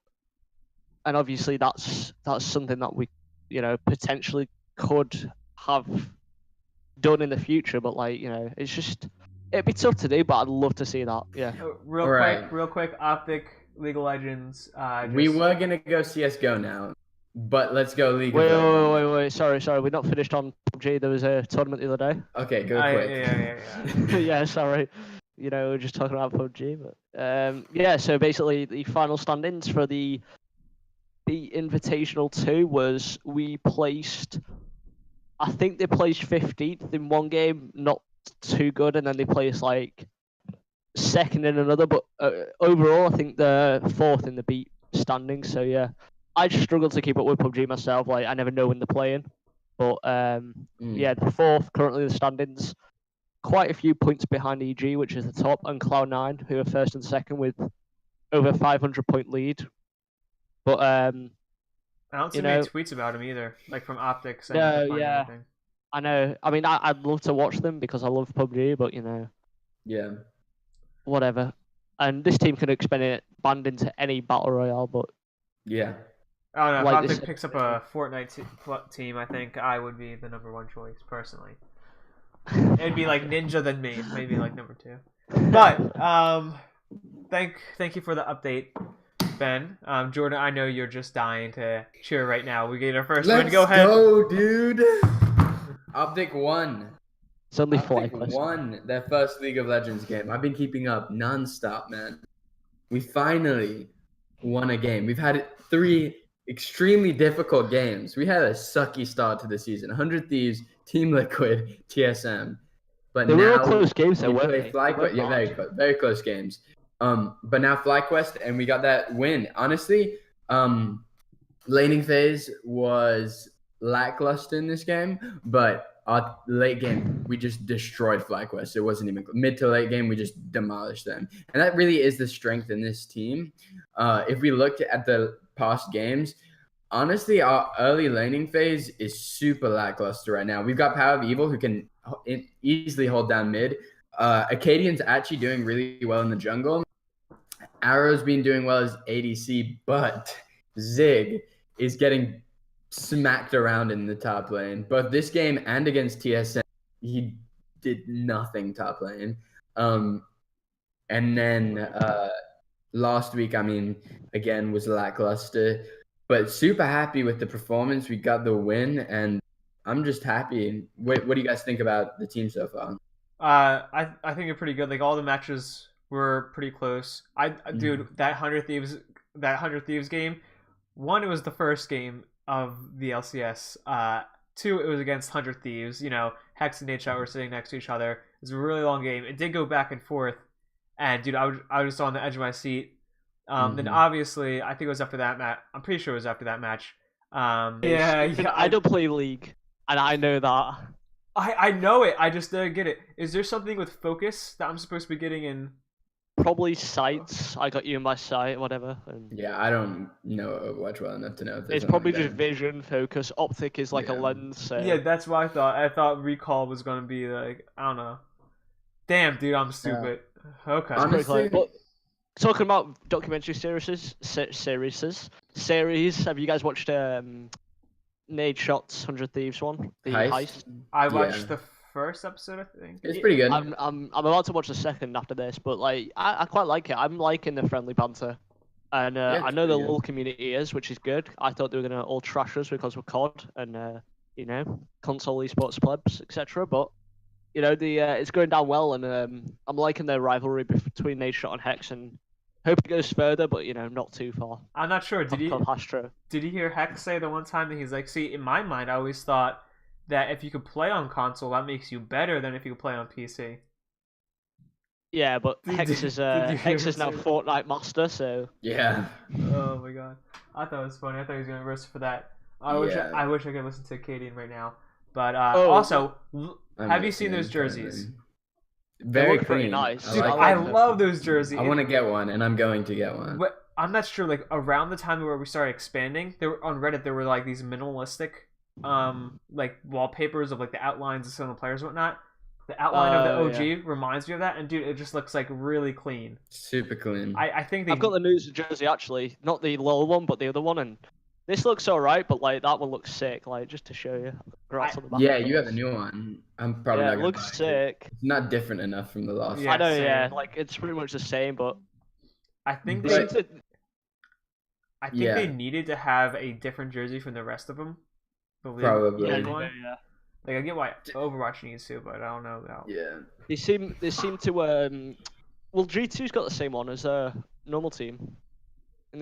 And obviously, that's something that we, potentially could have done in the future. But like, it's just it'd be tough to do. But I'd love to see that. Yeah. Real quick, OpTic, League of Legends. We were gonna go CSGO now, but let's go League. Wait. Sorry. We're not finished on PUBG. There was a tournament the other day. Okay, go quick. Yeah. Yeah, sorry. We're just talking about PUBG, but yeah. So basically, the final standings for the Invitational 2 was we placed, I think they placed 15th in one game, not too good, and then they placed like second in another, but overall I think they're fourth in the beat standings. So yeah, I just struggle to keep up with PUBG myself. Like I never know when they're playing, but yeah, the fourth currently the standings, quite a few points behind EG, which is the top, and Cloud9, who are first and second with over 500 point lead. But I don't see many tweets about him either, like from OpTic. No, yeah, I know. I mean, I'd love to watch them because I love PUBG, but yeah, whatever. And this team can expand into any battle royale, but yeah. I don't know. If OpTic picks up a Fortnite team, I think I would be the number one choice personally. It'd be like Ninja than me, maybe like number 2. But thank you for the update, Ben. Jordan, I know you're just dying to cheer right now. We get our first win. Go ahead. Let's go, dude. OpTic won. It's only OpTic won their first League of Legends game. I've been keeping up non-stop, man. We finally won a game. We've had 3 extremely difficult games. We had a sucky start to the season. 100 Thieves, Team Liquid, TSM. But they now were close games. They were very close games. But now FlyQuest, and we got that win. Honestly, laning phase was lackluster in this game, but our late game, we just destroyed FlyQuest. It wasn't even mid to late game, we just demolished them. And that really is the strength in this team. If we looked at the past games, honestly, our early laning phase is super lackluster right now. We've got Power of Evil, who can easily hold down mid. Acadian's actually doing really well in the jungle. Arrow's been doing well as ADC, but Zig is getting smacked around in the top lane. Both this game and against TSM, he did nothing top lane. And then last week, I mean, again, was lackluster. But super happy with the performance. We got the win, and I'm just happy. What do you guys think about the team so far? I think they're pretty good. Like all the matches were pretty close. Dude, that 100 Thieves game. 1, it was the first game of the LCS. 2, it was against 100 Thieves. Hex and Nate were sitting next to each other. It was a really long game. It did go back and forth, and dude, I was just on the edge of my seat. Then obviously, I think it was after that match. I'm pretty sure it was after that match. Yeah. I don't play League, and I know that. I know it. I just don't get it. Is there something with focus that I'm supposed to be getting in? Probably sights. I got you in my sight, whatever. Yeah, I don't know Overwatch well enough to know if it's probably just vision, focus. OpTic is like a lens. So. Yeah, that's what I thought. I thought recall was going to be like, I don't know. Damn, dude, I'm stupid. Yeah. Okay. Honestly, but talking about documentary series, have you guys watched Nade Shot's 100 Thieves one? The heist? I watched the first episode, I think. It's pretty good. I'm about to watch the second after this, but like I quite like it. I'm liking the friendly banter. And Yeah, I it's know the pretty good. LoL community is, which is good. I thought they were gonna all trash us because we're COD and console esports plebs, etc. But the it's going down well, and I'm liking their rivalry between Nadeshot and Hex, and hope it goes further, but not too far. I'm not sure. Did you Astro. Did you hear Hex say the one time that he's like, see, in my mind, I always thought that if you could play on console, that makes you better than if you could play on PC. Yeah, but Hex is now that? Fortnite master, so Yeah. Oh my god, I thought it was funny. I thought he was gonna roast for that. I Yeah. wish I could listen to Cadian right now. But I'm have you seen those listening jerseys? currently. Very look pretty clean. nice. Dude, like I them. love those jerseys. I want to get one, and I'm going to get one. But I'm not sure. Like around the time where we started expanding, there were on Reddit. There were like these minimalistic, like wallpapers of like the outlines of some of the players and whatnot. The outline of the OG reminds me of that, and dude, it just looks like really clean. Super clean. I think I've got the news jersey actually, not the LoL one, but the other one, and this looks alright, but like that one looks sick. Like just to show you. On the back yeah, you have a new one. I'm probably not it gonna looks buy sick. It's not different enough from the last. Yeah, I know, same. yeah, like it's pretty much the same, but I think they they needed to have a different jersey from the rest of them. Probably. yeah. Like I get why Overwatch needs to, but I don't know how. Yeah. They seem to well, G2's got the same one as a normal team.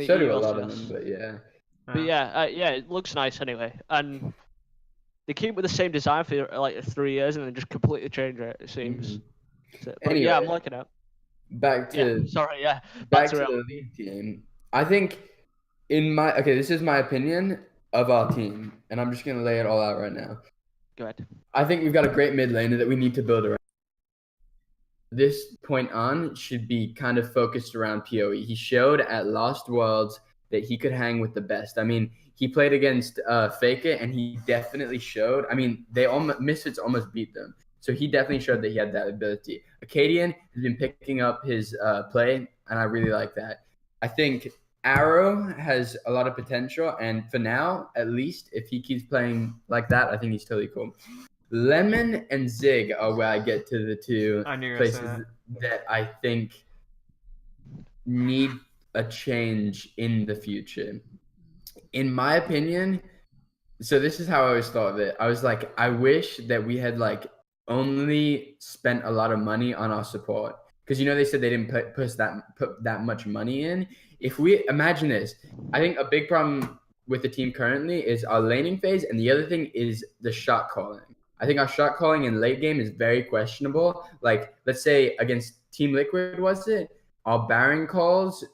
So do a lot of them, but yeah. But yeah, it looks nice anyway, and they keep with the same design for like 3 years and then just completely change it. It seems. Mm-hmm. But anyway, yeah, I'm liking it. Back to back to the league team. I think this is my opinion of our team, and I'm just gonna lay it all out right now. Go ahead. I think we've got a great mid laner that we need to build around. This point on should be kind of focused around PoE. He showed at Lost Worlds that he could hang with the best. I mean, he played against Faker, and he definitely showed. I mean, Misfits almost beat them. So he definitely showed that he had that ability. Acadian has been picking up his play, and I really like that. I think Arrow has a lot of potential, and for now, at least, if he keeps playing like that, I think he's totally cool. Lemon and Zig are where I get to the two places that I think need a change in the future. In my opinion, so this is how I always thought of it. I was like, I wish that we had like only spent a lot of money on our support, because they said they didn't put that much money in. If we imagine this, I think a big problem with the team currently is our laning phase, and the other thing is the shot calling. I think our shot calling in late game is very questionable. Like, let's say against Team Liquid, our Baron calls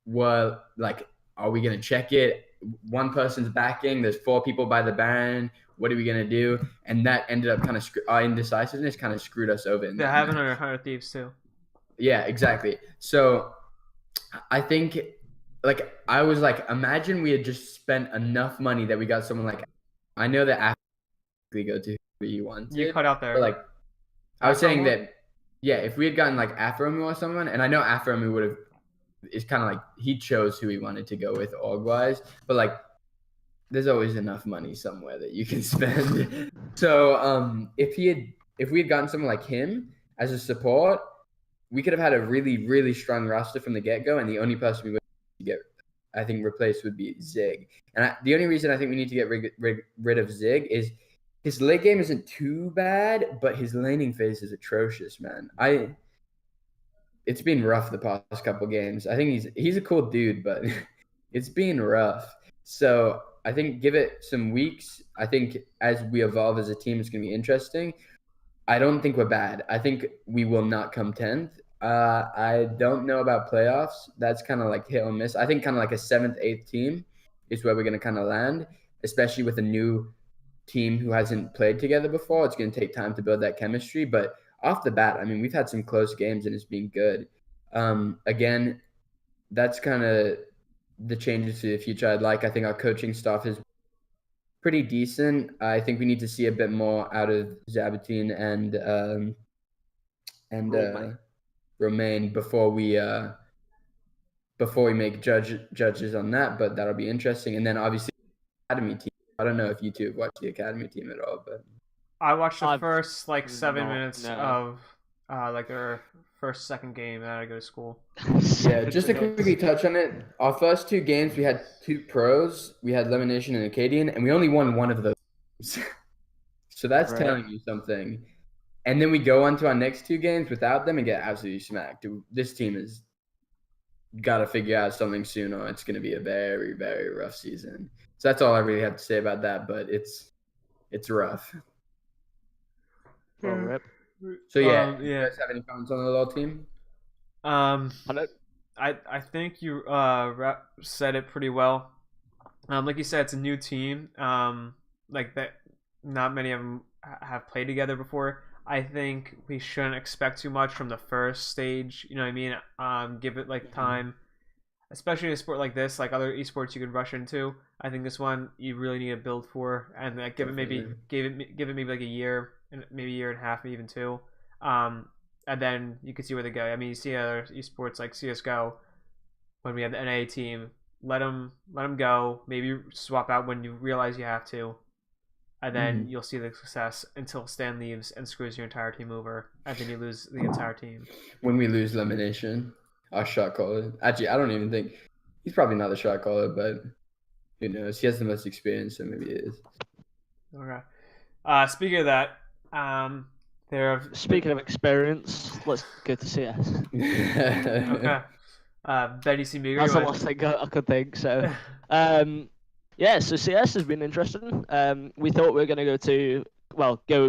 were like, are we gonna check it? One person's backing. There's 4 people by the Baron. What are we gonna do? And that ended up kind of our indecisiveness kind of screwed us over. They're having 100 Thieves too. Yeah, exactly. So I think, like, I was like, imagine we had just spent enough money that we got someone like. I know that after we go to who you want. You cut out there. But like, I was saying that, yeah, if we had gotten like Afromu or someone, and I know Afromu would have. It's kind of like he chose who he wanted to go with org-wise, but like there's always enough money somewhere that you can spend. So if we had gotten someone like him as a support, we could have had a really, really strong roster from the get-go, and the only person we would get, I think, replaced would be Zig. And the only reason I think we need to get rid of Zig is his late game isn't too bad, but his laning phase is atrocious, man. It's been rough the past couple games. I think he's a cool dude, but it's been rough. So I think give it some weeks. I think as we evolve as a team, it's going to be interesting. I don't think we're bad. I think we will not come 10th. I don't know about playoffs. That's kind of like hit or miss. I think kind of like a 7th, 8th team is where we're going to kind of land, especially with a new team who hasn't played together before. It's going to take time to build that chemistry, but off the bat, I mean, we've had some close games and it's been good. Again, that's kind of the changes to the future I'd like. I think our coaching staff is pretty decent. I think we need to see a bit more out of Zabatine and Romain before we make judges on that, but that'll be interesting. And then obviously academy team. I don't know if you two have watched the academy team at all, but I watched the first 7 minutes of like their first, second game, and I go to school. Yeah, just to quickly touch on it, our first 2 games, we had 2 pros. We had Lemonation and Acadian, and we only won one of those. So that's telling you something. And then we go on to our next 2 games without them and get absolutely smacked. This team has got to figure out something soon, or it's going to be a very, very rough season. So that's all I really have to say about that, but it's rough. Well, rip. So yeah, you guys have any comments on the little team? I think you said it pretty well. Like you said, it's a new team. Like that, not many of them have played together before. I think we shouldn't expect too much from the first stage. You know what I mean? Give it like time, especially in a sport like this, like other esports you could rush into. I think this one you really need to build for, and like give it maybe like a year, and maybe a year and a half, maybe even 2. And then you can see where they go. I mean, you see other esports like CSGO, when we have the NA team, let them go. Maybe swap out when you realize you have to, and then you'll see the success until Stan leaves and screws your entire team over, and then you lose the entire team. When we lose Elimination, our shot caller. Actually, I don't even think he's probably not the shot caller, but who knows? He has the most experience, so maybe he is. Okay. Speaking of that, Speaking of experience, let's go to CS. Okay. Betty C. Meager. That's the last thing I could think. So, yeah. So CS has been interesting. We thought we were going to go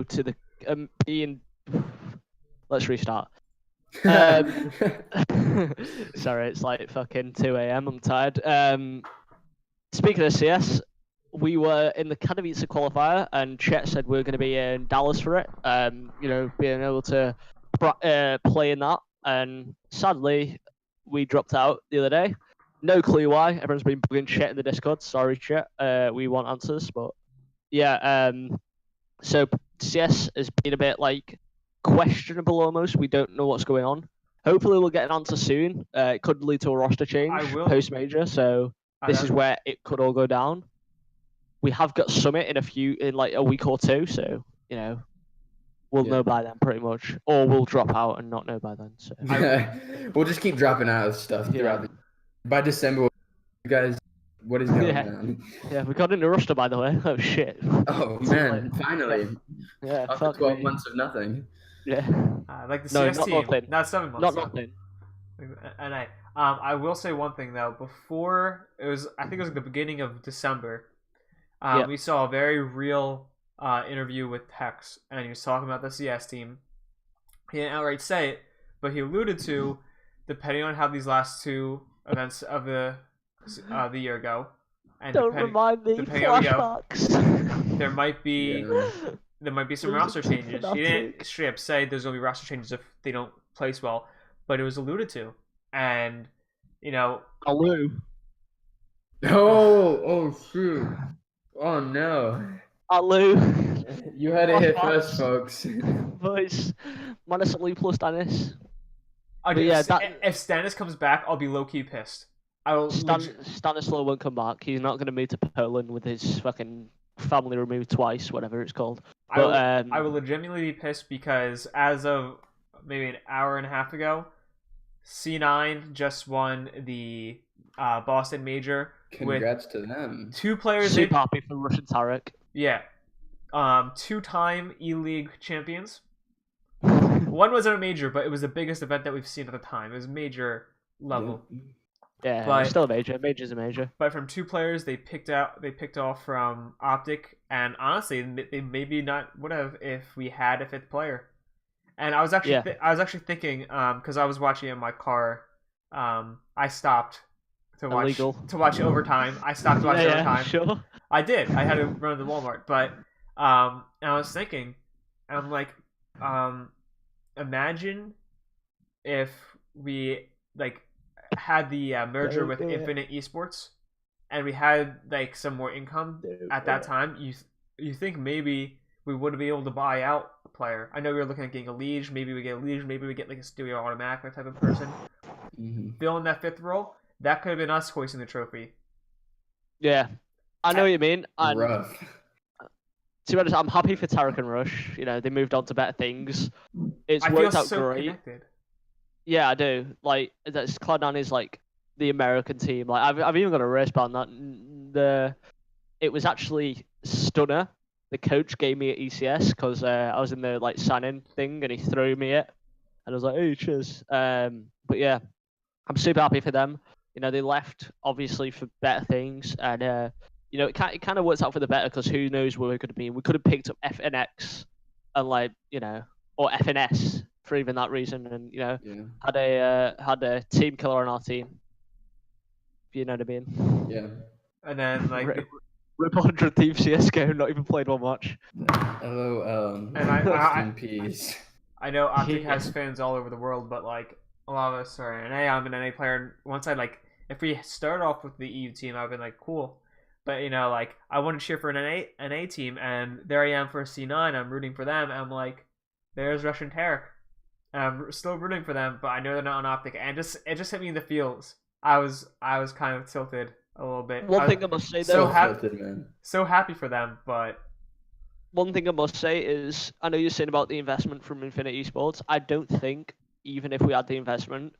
to the Ian. Let's restart. Sorry, it's like fucking 2 a.m. I'm tired. Speaking of CS, we were in the Katowice qualifier, and Chet said we were going to be in Dallas for it. Being able to play in that, and sadly, we dropped out the other day. No clue why. Everyone's been bugging Chet in the Discord. Sorry, Chet. We want answers, but yeah. So CS has been a bit like questionable almost. We don't know what's going on. Hopefully, we'll get an answer soon. It could lead to a roster change post major. So this is where it could all go down. We have got Summit in like a week or 2, so we'll know by then pretty much, or we'll drop out and not know by then. So we'll just keep dropping out of stuff throughout. By December, you guys, what is going on? Yeah, we got into roster by the way. Oh shit. Oh man, finally. Yeah. After 12 months of nothing. Yeah. Like the CS team. Nothing. Not 7 months. Not nothing. And I will say one thing though. Before I think it was like the beginning of December. We saw a very real interview with Hex, and he was talking about the CS team. He didn't outright say it, but he alluded to, depending on how these last 2 events of the year go, and don't remind me. Flashbacks. There might be some roster changes. He didn't straight up say there's gonna be roster changes if they don't place well, but it was alluded to, and Aloo. Oh shoot. Oh no. Aloo. You had it hit first, folks. Boys, minus Aloo plus Dennis. If Stannis comes back, I'll be low-key pissed. Stanislaw won't come back. He's not going to move to Poland with his fucking family removed twice, whatever it's called. But, I will legitimately be pissed because as of maybe an hour and a half ago, C9 just won the Boston Major. Congrats to them. 2 players. Super happy for Russian Tarek. Yeah. 2-time E-League champions. One wasn't a major, but it was the biggest event that we've seen at the time. It was major level. Yeah, but still a major. Major's a major. But from 2 players, they picked off from OpTic, and honestly, they maybe not would have if we had a 5th player. And I was actually thinking, because I was watching in my car, I stopped to watch overtime. I stopped to watch overtime. Sure. I did. I had to run to Walmart, but and I was thinking, and I'm like, imagine if we had the merger with Infinite Esports, and we had some more income at that time. You think maybe we would have been able to buy out a player? I know we were looking at getting a Liege. Maybe we get a Liege. Maybe we get a Studio Automatic type of person. Fill in that 5th role. That could have been us hoisting the trophy. Yeah, I know what you mean. Rough. to be honest, I'm happy for Tarek and Rush. You know, they moved on to better things. It's I worked feel out so great. connected. Yeah, I do. Like, that's Cloud9 is like the American team. Like, I've even got a wristband that it was actually Stunner. The coach gave me at ECS because I was in the like sign-in thing and he threw me it, and I was like, "Hey, cheers." But yeah, I'm super happy for them. You know, they left obviously for better things, and you know, it kind of works out for the better because who knows where we could have been. We could have picked up FNX and like, you know, or FNS for even that reason, and you know, had a team killer on our team. If you know what I mean. Yeah. And then like Rip 100 Team CSGO, not even played one match. Hello, And rest in peace. I know OpTic has fans all over the world, but like a lot of us are NA. I'm an NA player. And once I like, if we start off with the EU team, I've been like, cool. But you know, like I want to cheer for an NA team, and there I am for a C9. I'm rooting for them. And I'm like, there's Russian Tarek. And I'm still rooting for them, but I know they're not on OpTic, and it just hit me in the feels. I was kind of tilted a little bit. One thing I must say though, so happy for them, but one thing I must say is, I know you're saying about the investment from Infinity Sports. I don't think even if we had the investment,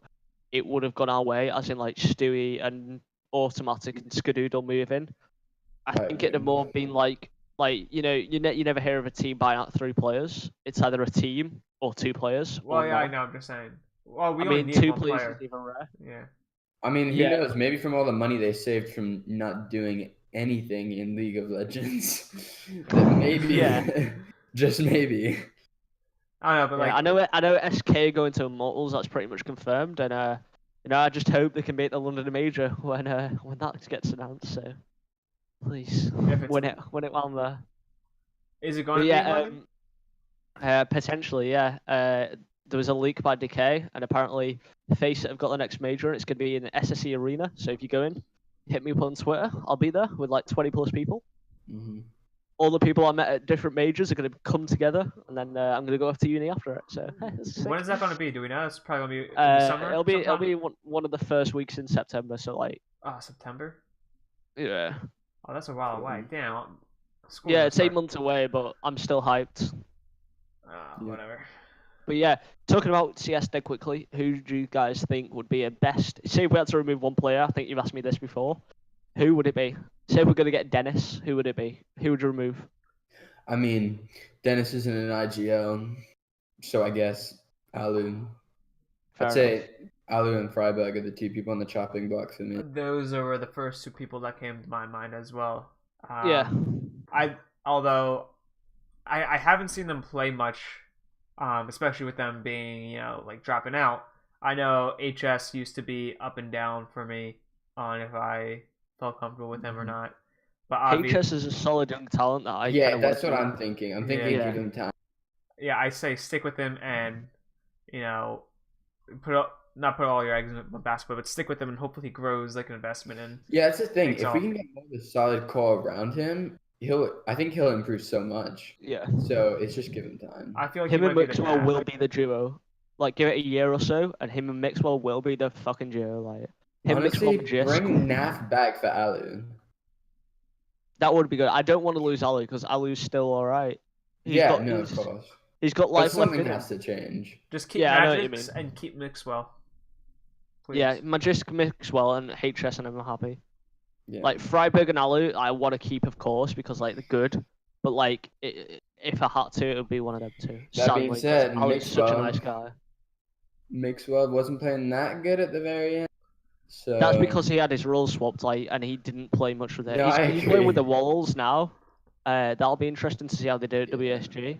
it would have gone our way. As in like Stewie and Automatic and Skadoodle moving. I think it'd have more been like you know, you never hear of a team buying out 3 players. It's either a team or 2 players. Well, yeah, I know. I'm just saying. Well, we I only mean, need 2 one players player. is even rare. Yeah. I mean, who knows? Maybe from all the money they saved from not doing anything in League of Legends, that maybe, just maybe. I don't know, but like I know SK going to Immortals. That's pretty much confirmed, and you know, I just hope they can make the London Major when that gets announced. So please, win it while I'm there. Is it going to be in London? Potentially, yeah. There was a leak by Decay, and apparently FaceIt have got the next major, and it's going to be in the SSE Arena. So if you go in, hit me up on Twitter. I'll be there with like 20 plus people. Mm-hmm. All the people I met at different majors are going to come together, and then I'm going to go off to uni after it. So when is that going to be? Do we know? It's probably going to be in the summer. It'll be one of the first weeks in September. So like. September. Yeah. Oh, that's a while away. Damn. Yeah, it's 8 months away, but I'm still hyped. Whatever. But yeah, talking about CS dead quickly, who do you guys think would be a best? Say if we had to remove one player, I think you've asked me this before. Who would it be? Say if we're going to get Dennis, who would it be? Who would you remove? I mean, Dennis isn't an IGL, so I guess Alu. I'd say Alu and Freiberg are the 2 people on the chopping block for me. Those were the first 2 people that came to my mind as well. Yeah. Although I haven't seen them play much, especially with them being, you know, like dropping out. I know HS used to be up and down for me on if I felt comfortable with them or not. But HS is a solid young talent that that's what I'm thinking. I'm thinking give him time. Yeah, I say stick with him and, you know, not put all your eggs in the basket, but stick with him and hopefully he grows like an investment in. Yeah, that's the thing. If we can get more of a solid core around him, I think he'll improve so much. Yeah. So it's just give him time. I feel like him and Mixwell will be the duo. Like give it a year or so, and him and Mixwell will be the fucking duo. Like him, honestly, Mixwell, bring Naf back for Alu. That would be good. I don't want to lose Alu because Alu's still alright. Of course. He's got life left in him. Something has to change. Just keep Magix and keep Mixwell. Please. Yeah, Magisk, Mixwell, and HS, and I'm happy. Yeah. Like Freiberg and Alu, I want to keep, of course, because like they're good. But like, if I had to, it would be one of them 2. That being said, Alu's such a nice guy. Mixwell wasn't playing that good at the very end. So that's because he had his role swapped, like, and he didn't play much with it. No, he's playing with the walls now. That'll be interesting to see how they do at WSG.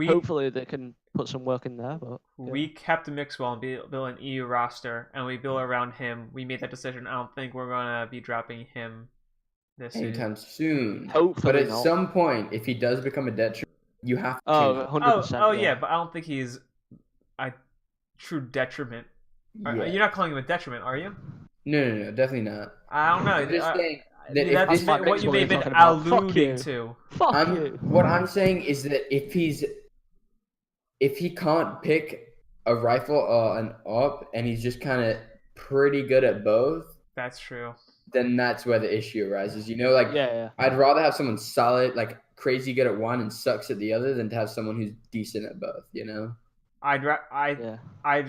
Hopefully they can put some work in there. But we kept Mixwell and built an EU roster, and we built around him. We made that decision. I don't think we're gonna be dropping him this anytime soon. Hopefully, but at some point, if he does become a detriment, you have to. 100%. Yeah, but I don't think he's a true detriment. Yeah. You're not calling him a detriment, are you? No, definitely not. I don't know. I'm just saying that's what you may have been alluding to. What I'm saying is that if he can't pick a rifle or an op, and he's just kind of pretty good at both. That's true. then that's where the issue arises. You know, like I'd rather have someone solid, like crazy good at one and sucks at the other, than to have someone who's decent at both. You know. I'd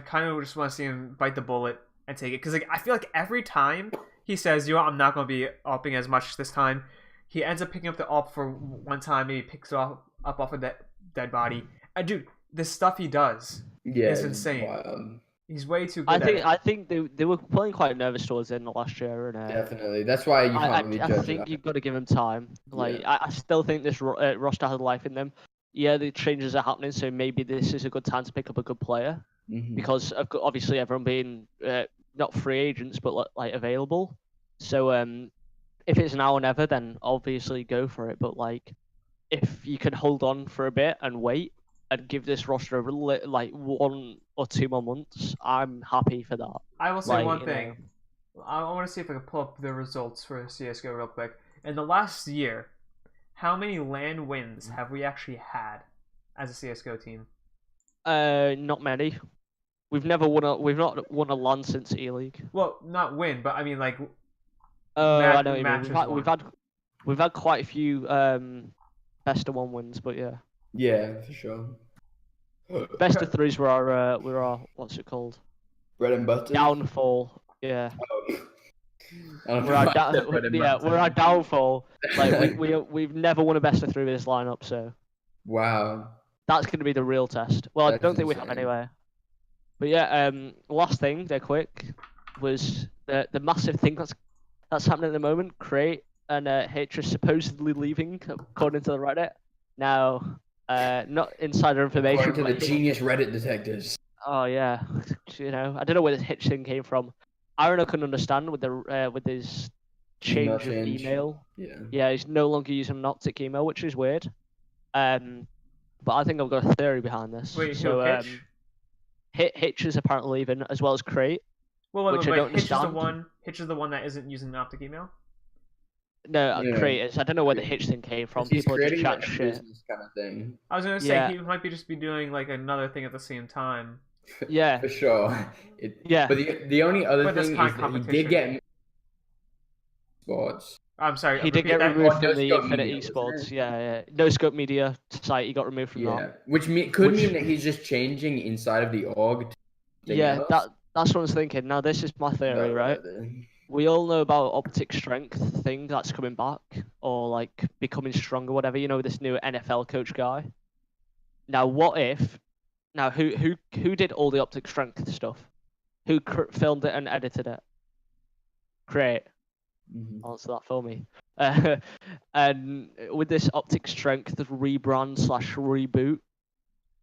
kind of just want to see him bite the bullet and take it, because like I feel like every time he says, "You know, I'm not going to be upping as much this time," he ends up picking up the up for one time. Maybe picks it up off a dead body. And dude, the stuff he does is insane. Wild. He's way too good. I think they were playing quite nervous towards the end of last year, and definitely that's why you can't really judge I think you've got to give him time. Like I still think this roster has life in them. Yeah, the changes are happening, so maybe this is a good time to pick up a good player, because obviously everyone being not free agents but like available. So if it's now or never, then obviously go for it. But like, if you can hold on for a bit and wait and give this roster like 1 or 2 more months, I'm happy for that. I will say one thing. I want to see if I can pull up the results for CSGO real quick. In the last year, how many LAN wins have we actually had as a CSGO team? Not many. We've not won a LAN since E-League. Well, not win, but I mean like. I know what you mean. We've had quite a few best of 1 wins, but yeah. Yeah, for sure. Best of 3s were our what's it called? Bread and butter. Downfall. Yeah. We're our downfall. Like we've never won a best of 3 with this lineup, so. Wow. That's going to be the real test. Well, I don't think we have anyway. But yeah, last thing, they're quick, was the massive thing that's happening at the moment. Crate and H are supposedly leaving, according to the Reddit. Now, not insider information. According to the genius Reddit detectives. Oh yeah, you know, I don't know where this Hitch thing came from. Aaron I couldn't understand with his change of email. Yeah, he's no longer using an OpTic email, which is weird. But I think I've got a theory behind this. Wait, so Hitch is apparently leaving, as well as Crate. Which I don't understand. Hitch is the one that isn't using an OpTic email? No, Crate is. I don't know where the Hitch thing came from. People are just chatting shit. Kind of thing. I was going to say, he might be doing like another thing at the same time. Yeah. For sure. But the only other thing is that he did get sports. I'm sorry. He did get removed from the Infinite Esports. Yeah. No Scope Media site. He got removed from that. Which could mean that he's just changing inside of the org. Yeah, that's what I was thinking. Now this is my theory, right? We all know about OpTic strength thing that's coming back, or like becoming stronger, whatever. You know, this new NFL coach guy. Now, what if? Now, who did all the OpTic strength stuff? Who filmed it and edited it? Great. Answer that for me. And with this OpTic strength rebrand / reboot,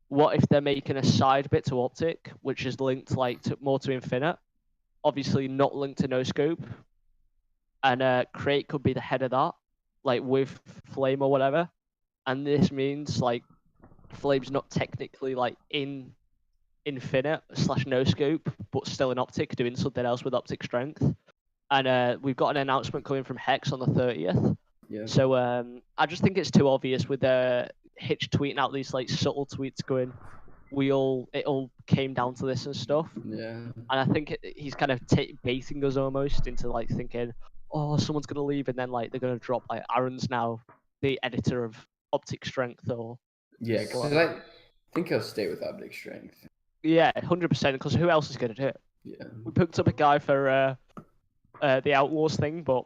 what if they're making a side bit to OpTic, which is linked more to Infinite? Obviously not linked to No Scope, and Crate could be the head of that, like with Flame or whatever. And this means like Flame's not technically like in Infinite / No Scope, but still in OpTic doing something else with OpTic strength. And we've got an announcement coming from Hex on the 30th. Yeah. So I just think it's too obvious with Hitch tweeting out these like subtle tweets going, it all came down to this and stuff. Yeah. And I think he's kind of baiting us almost into like thinking, oh, someone's gonna leave, and then like they're gonna drop like Aaron's now the editor of OpTic Strength or. Yeah, because I think he'll stay with OpTic Strength. Yeah, 100%. Because who else is gonna do it? Yeah. We picked up a guy for the Outlaws thing, but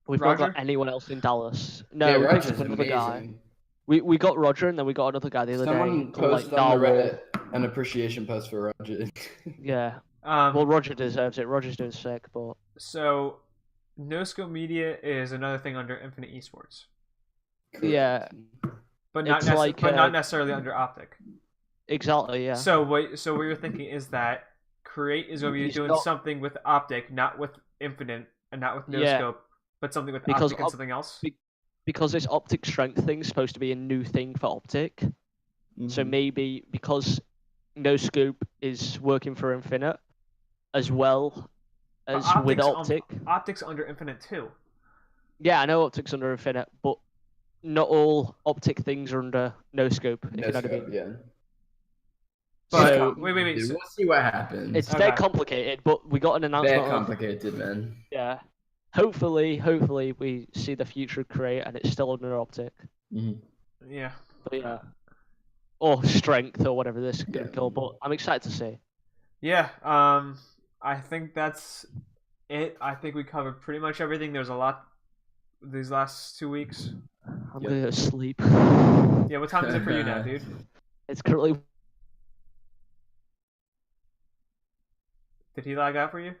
we've not got anyone else in Dallas. No, we picked up another guy. We got Roger, and then we got another guy the other day. Someone posted on the Reddit an appreciation post for Roger. Yeah. Well, Roger deserves it. Roger's doing sick, but. So, No Scope Media is another thing under Infinite Esports. Correct. Yeah. But not necessarily under OpTic. Exactly. Yeah. So what you're thinking is that Create is going to be doing something with OpTic, not with Infinite, and not with No Scope, but something with OpTic and something else. Because this OpTic strength thing is supposed to be a new thing for OpTic, so maybe because No Scope is working for Infinite, as well as with OpTic. OpTic's under Infinite too. Yeah, I know OpTic's under Infinite, but not all OpTic things are under No Scope. If you know what I mean. Yeah. But so, wait. We'll see what happens. It's dead complicated, but we got an announcement. Very complicated, man. Yeah. hopefully we see the future of Create and it's still under OpTic. Yeah. But yeah, or Strength or whatever this is gonna call. But I'm excited to see. Yeah. I think that's it. I think we covered pretty much everything. There's a lot these last 2 weeks. I'm gonna go sleep. Yeah. What time is it for you now, dude? It's currently. Did he lag out for you?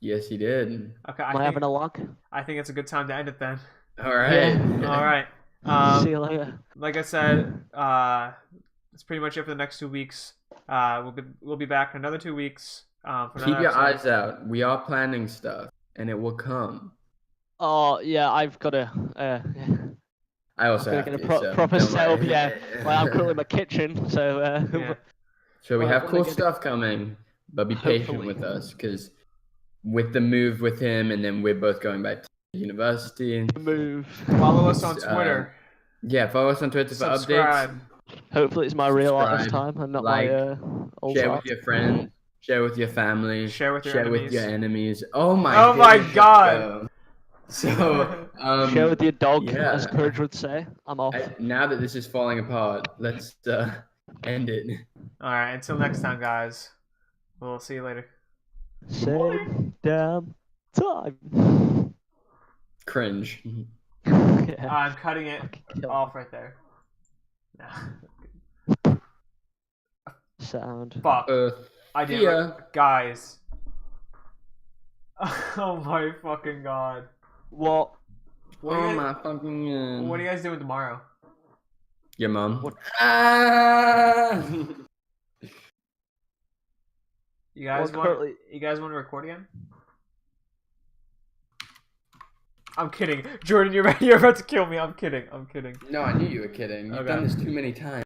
Yes, he did. Okay. Am I having a lag? I think it's a good time to end it then. All right. All right. See you later. Like I said, that's pretty much it for the next 2 weeks. We'll be back in another 2 weeks. Keep your eyes out. We are planning stuff, and it will come. Oh yeah, I've got to. I also have get a to, proper don't setup. worry. Yeah, well, I'm currently in my kitchen, so. Yeah. So we Well, have when cool I get stuff coming, but be patient Hopefully. with us, because with the move with him, and then we're both going back to university. Move. Follow us on Twitter. Yeah, follow us on Twitter for Subscribe. updates. Hopefully, it's my real art this Subscribe, time and not like, my old Share art. with your friends. Share with your family. Share with your enemies. Oh my. Oh my goodness, God. let's go. So Share with your dog, yeah. as Courage would say. I'm off. Now that this is falling apart, let's end it. All right. Until next time, guys. We'll see you later. Same damn time. Cringe. Yeah. I'm cutting it Fucking kill off right there. Nah. Sound. Fuck. I did yeah. it. Guys. Oh my fucking God. What? What are you guys, my fucking. what are you guys doing tomorrow? Your mom. What? Ah! You guys Well, want? currently- You guys want to record again? I'm kidding, Jordan. You're about to kill me. I'm kidding. No, I knew you were kidding. You've Okay. done this too many times.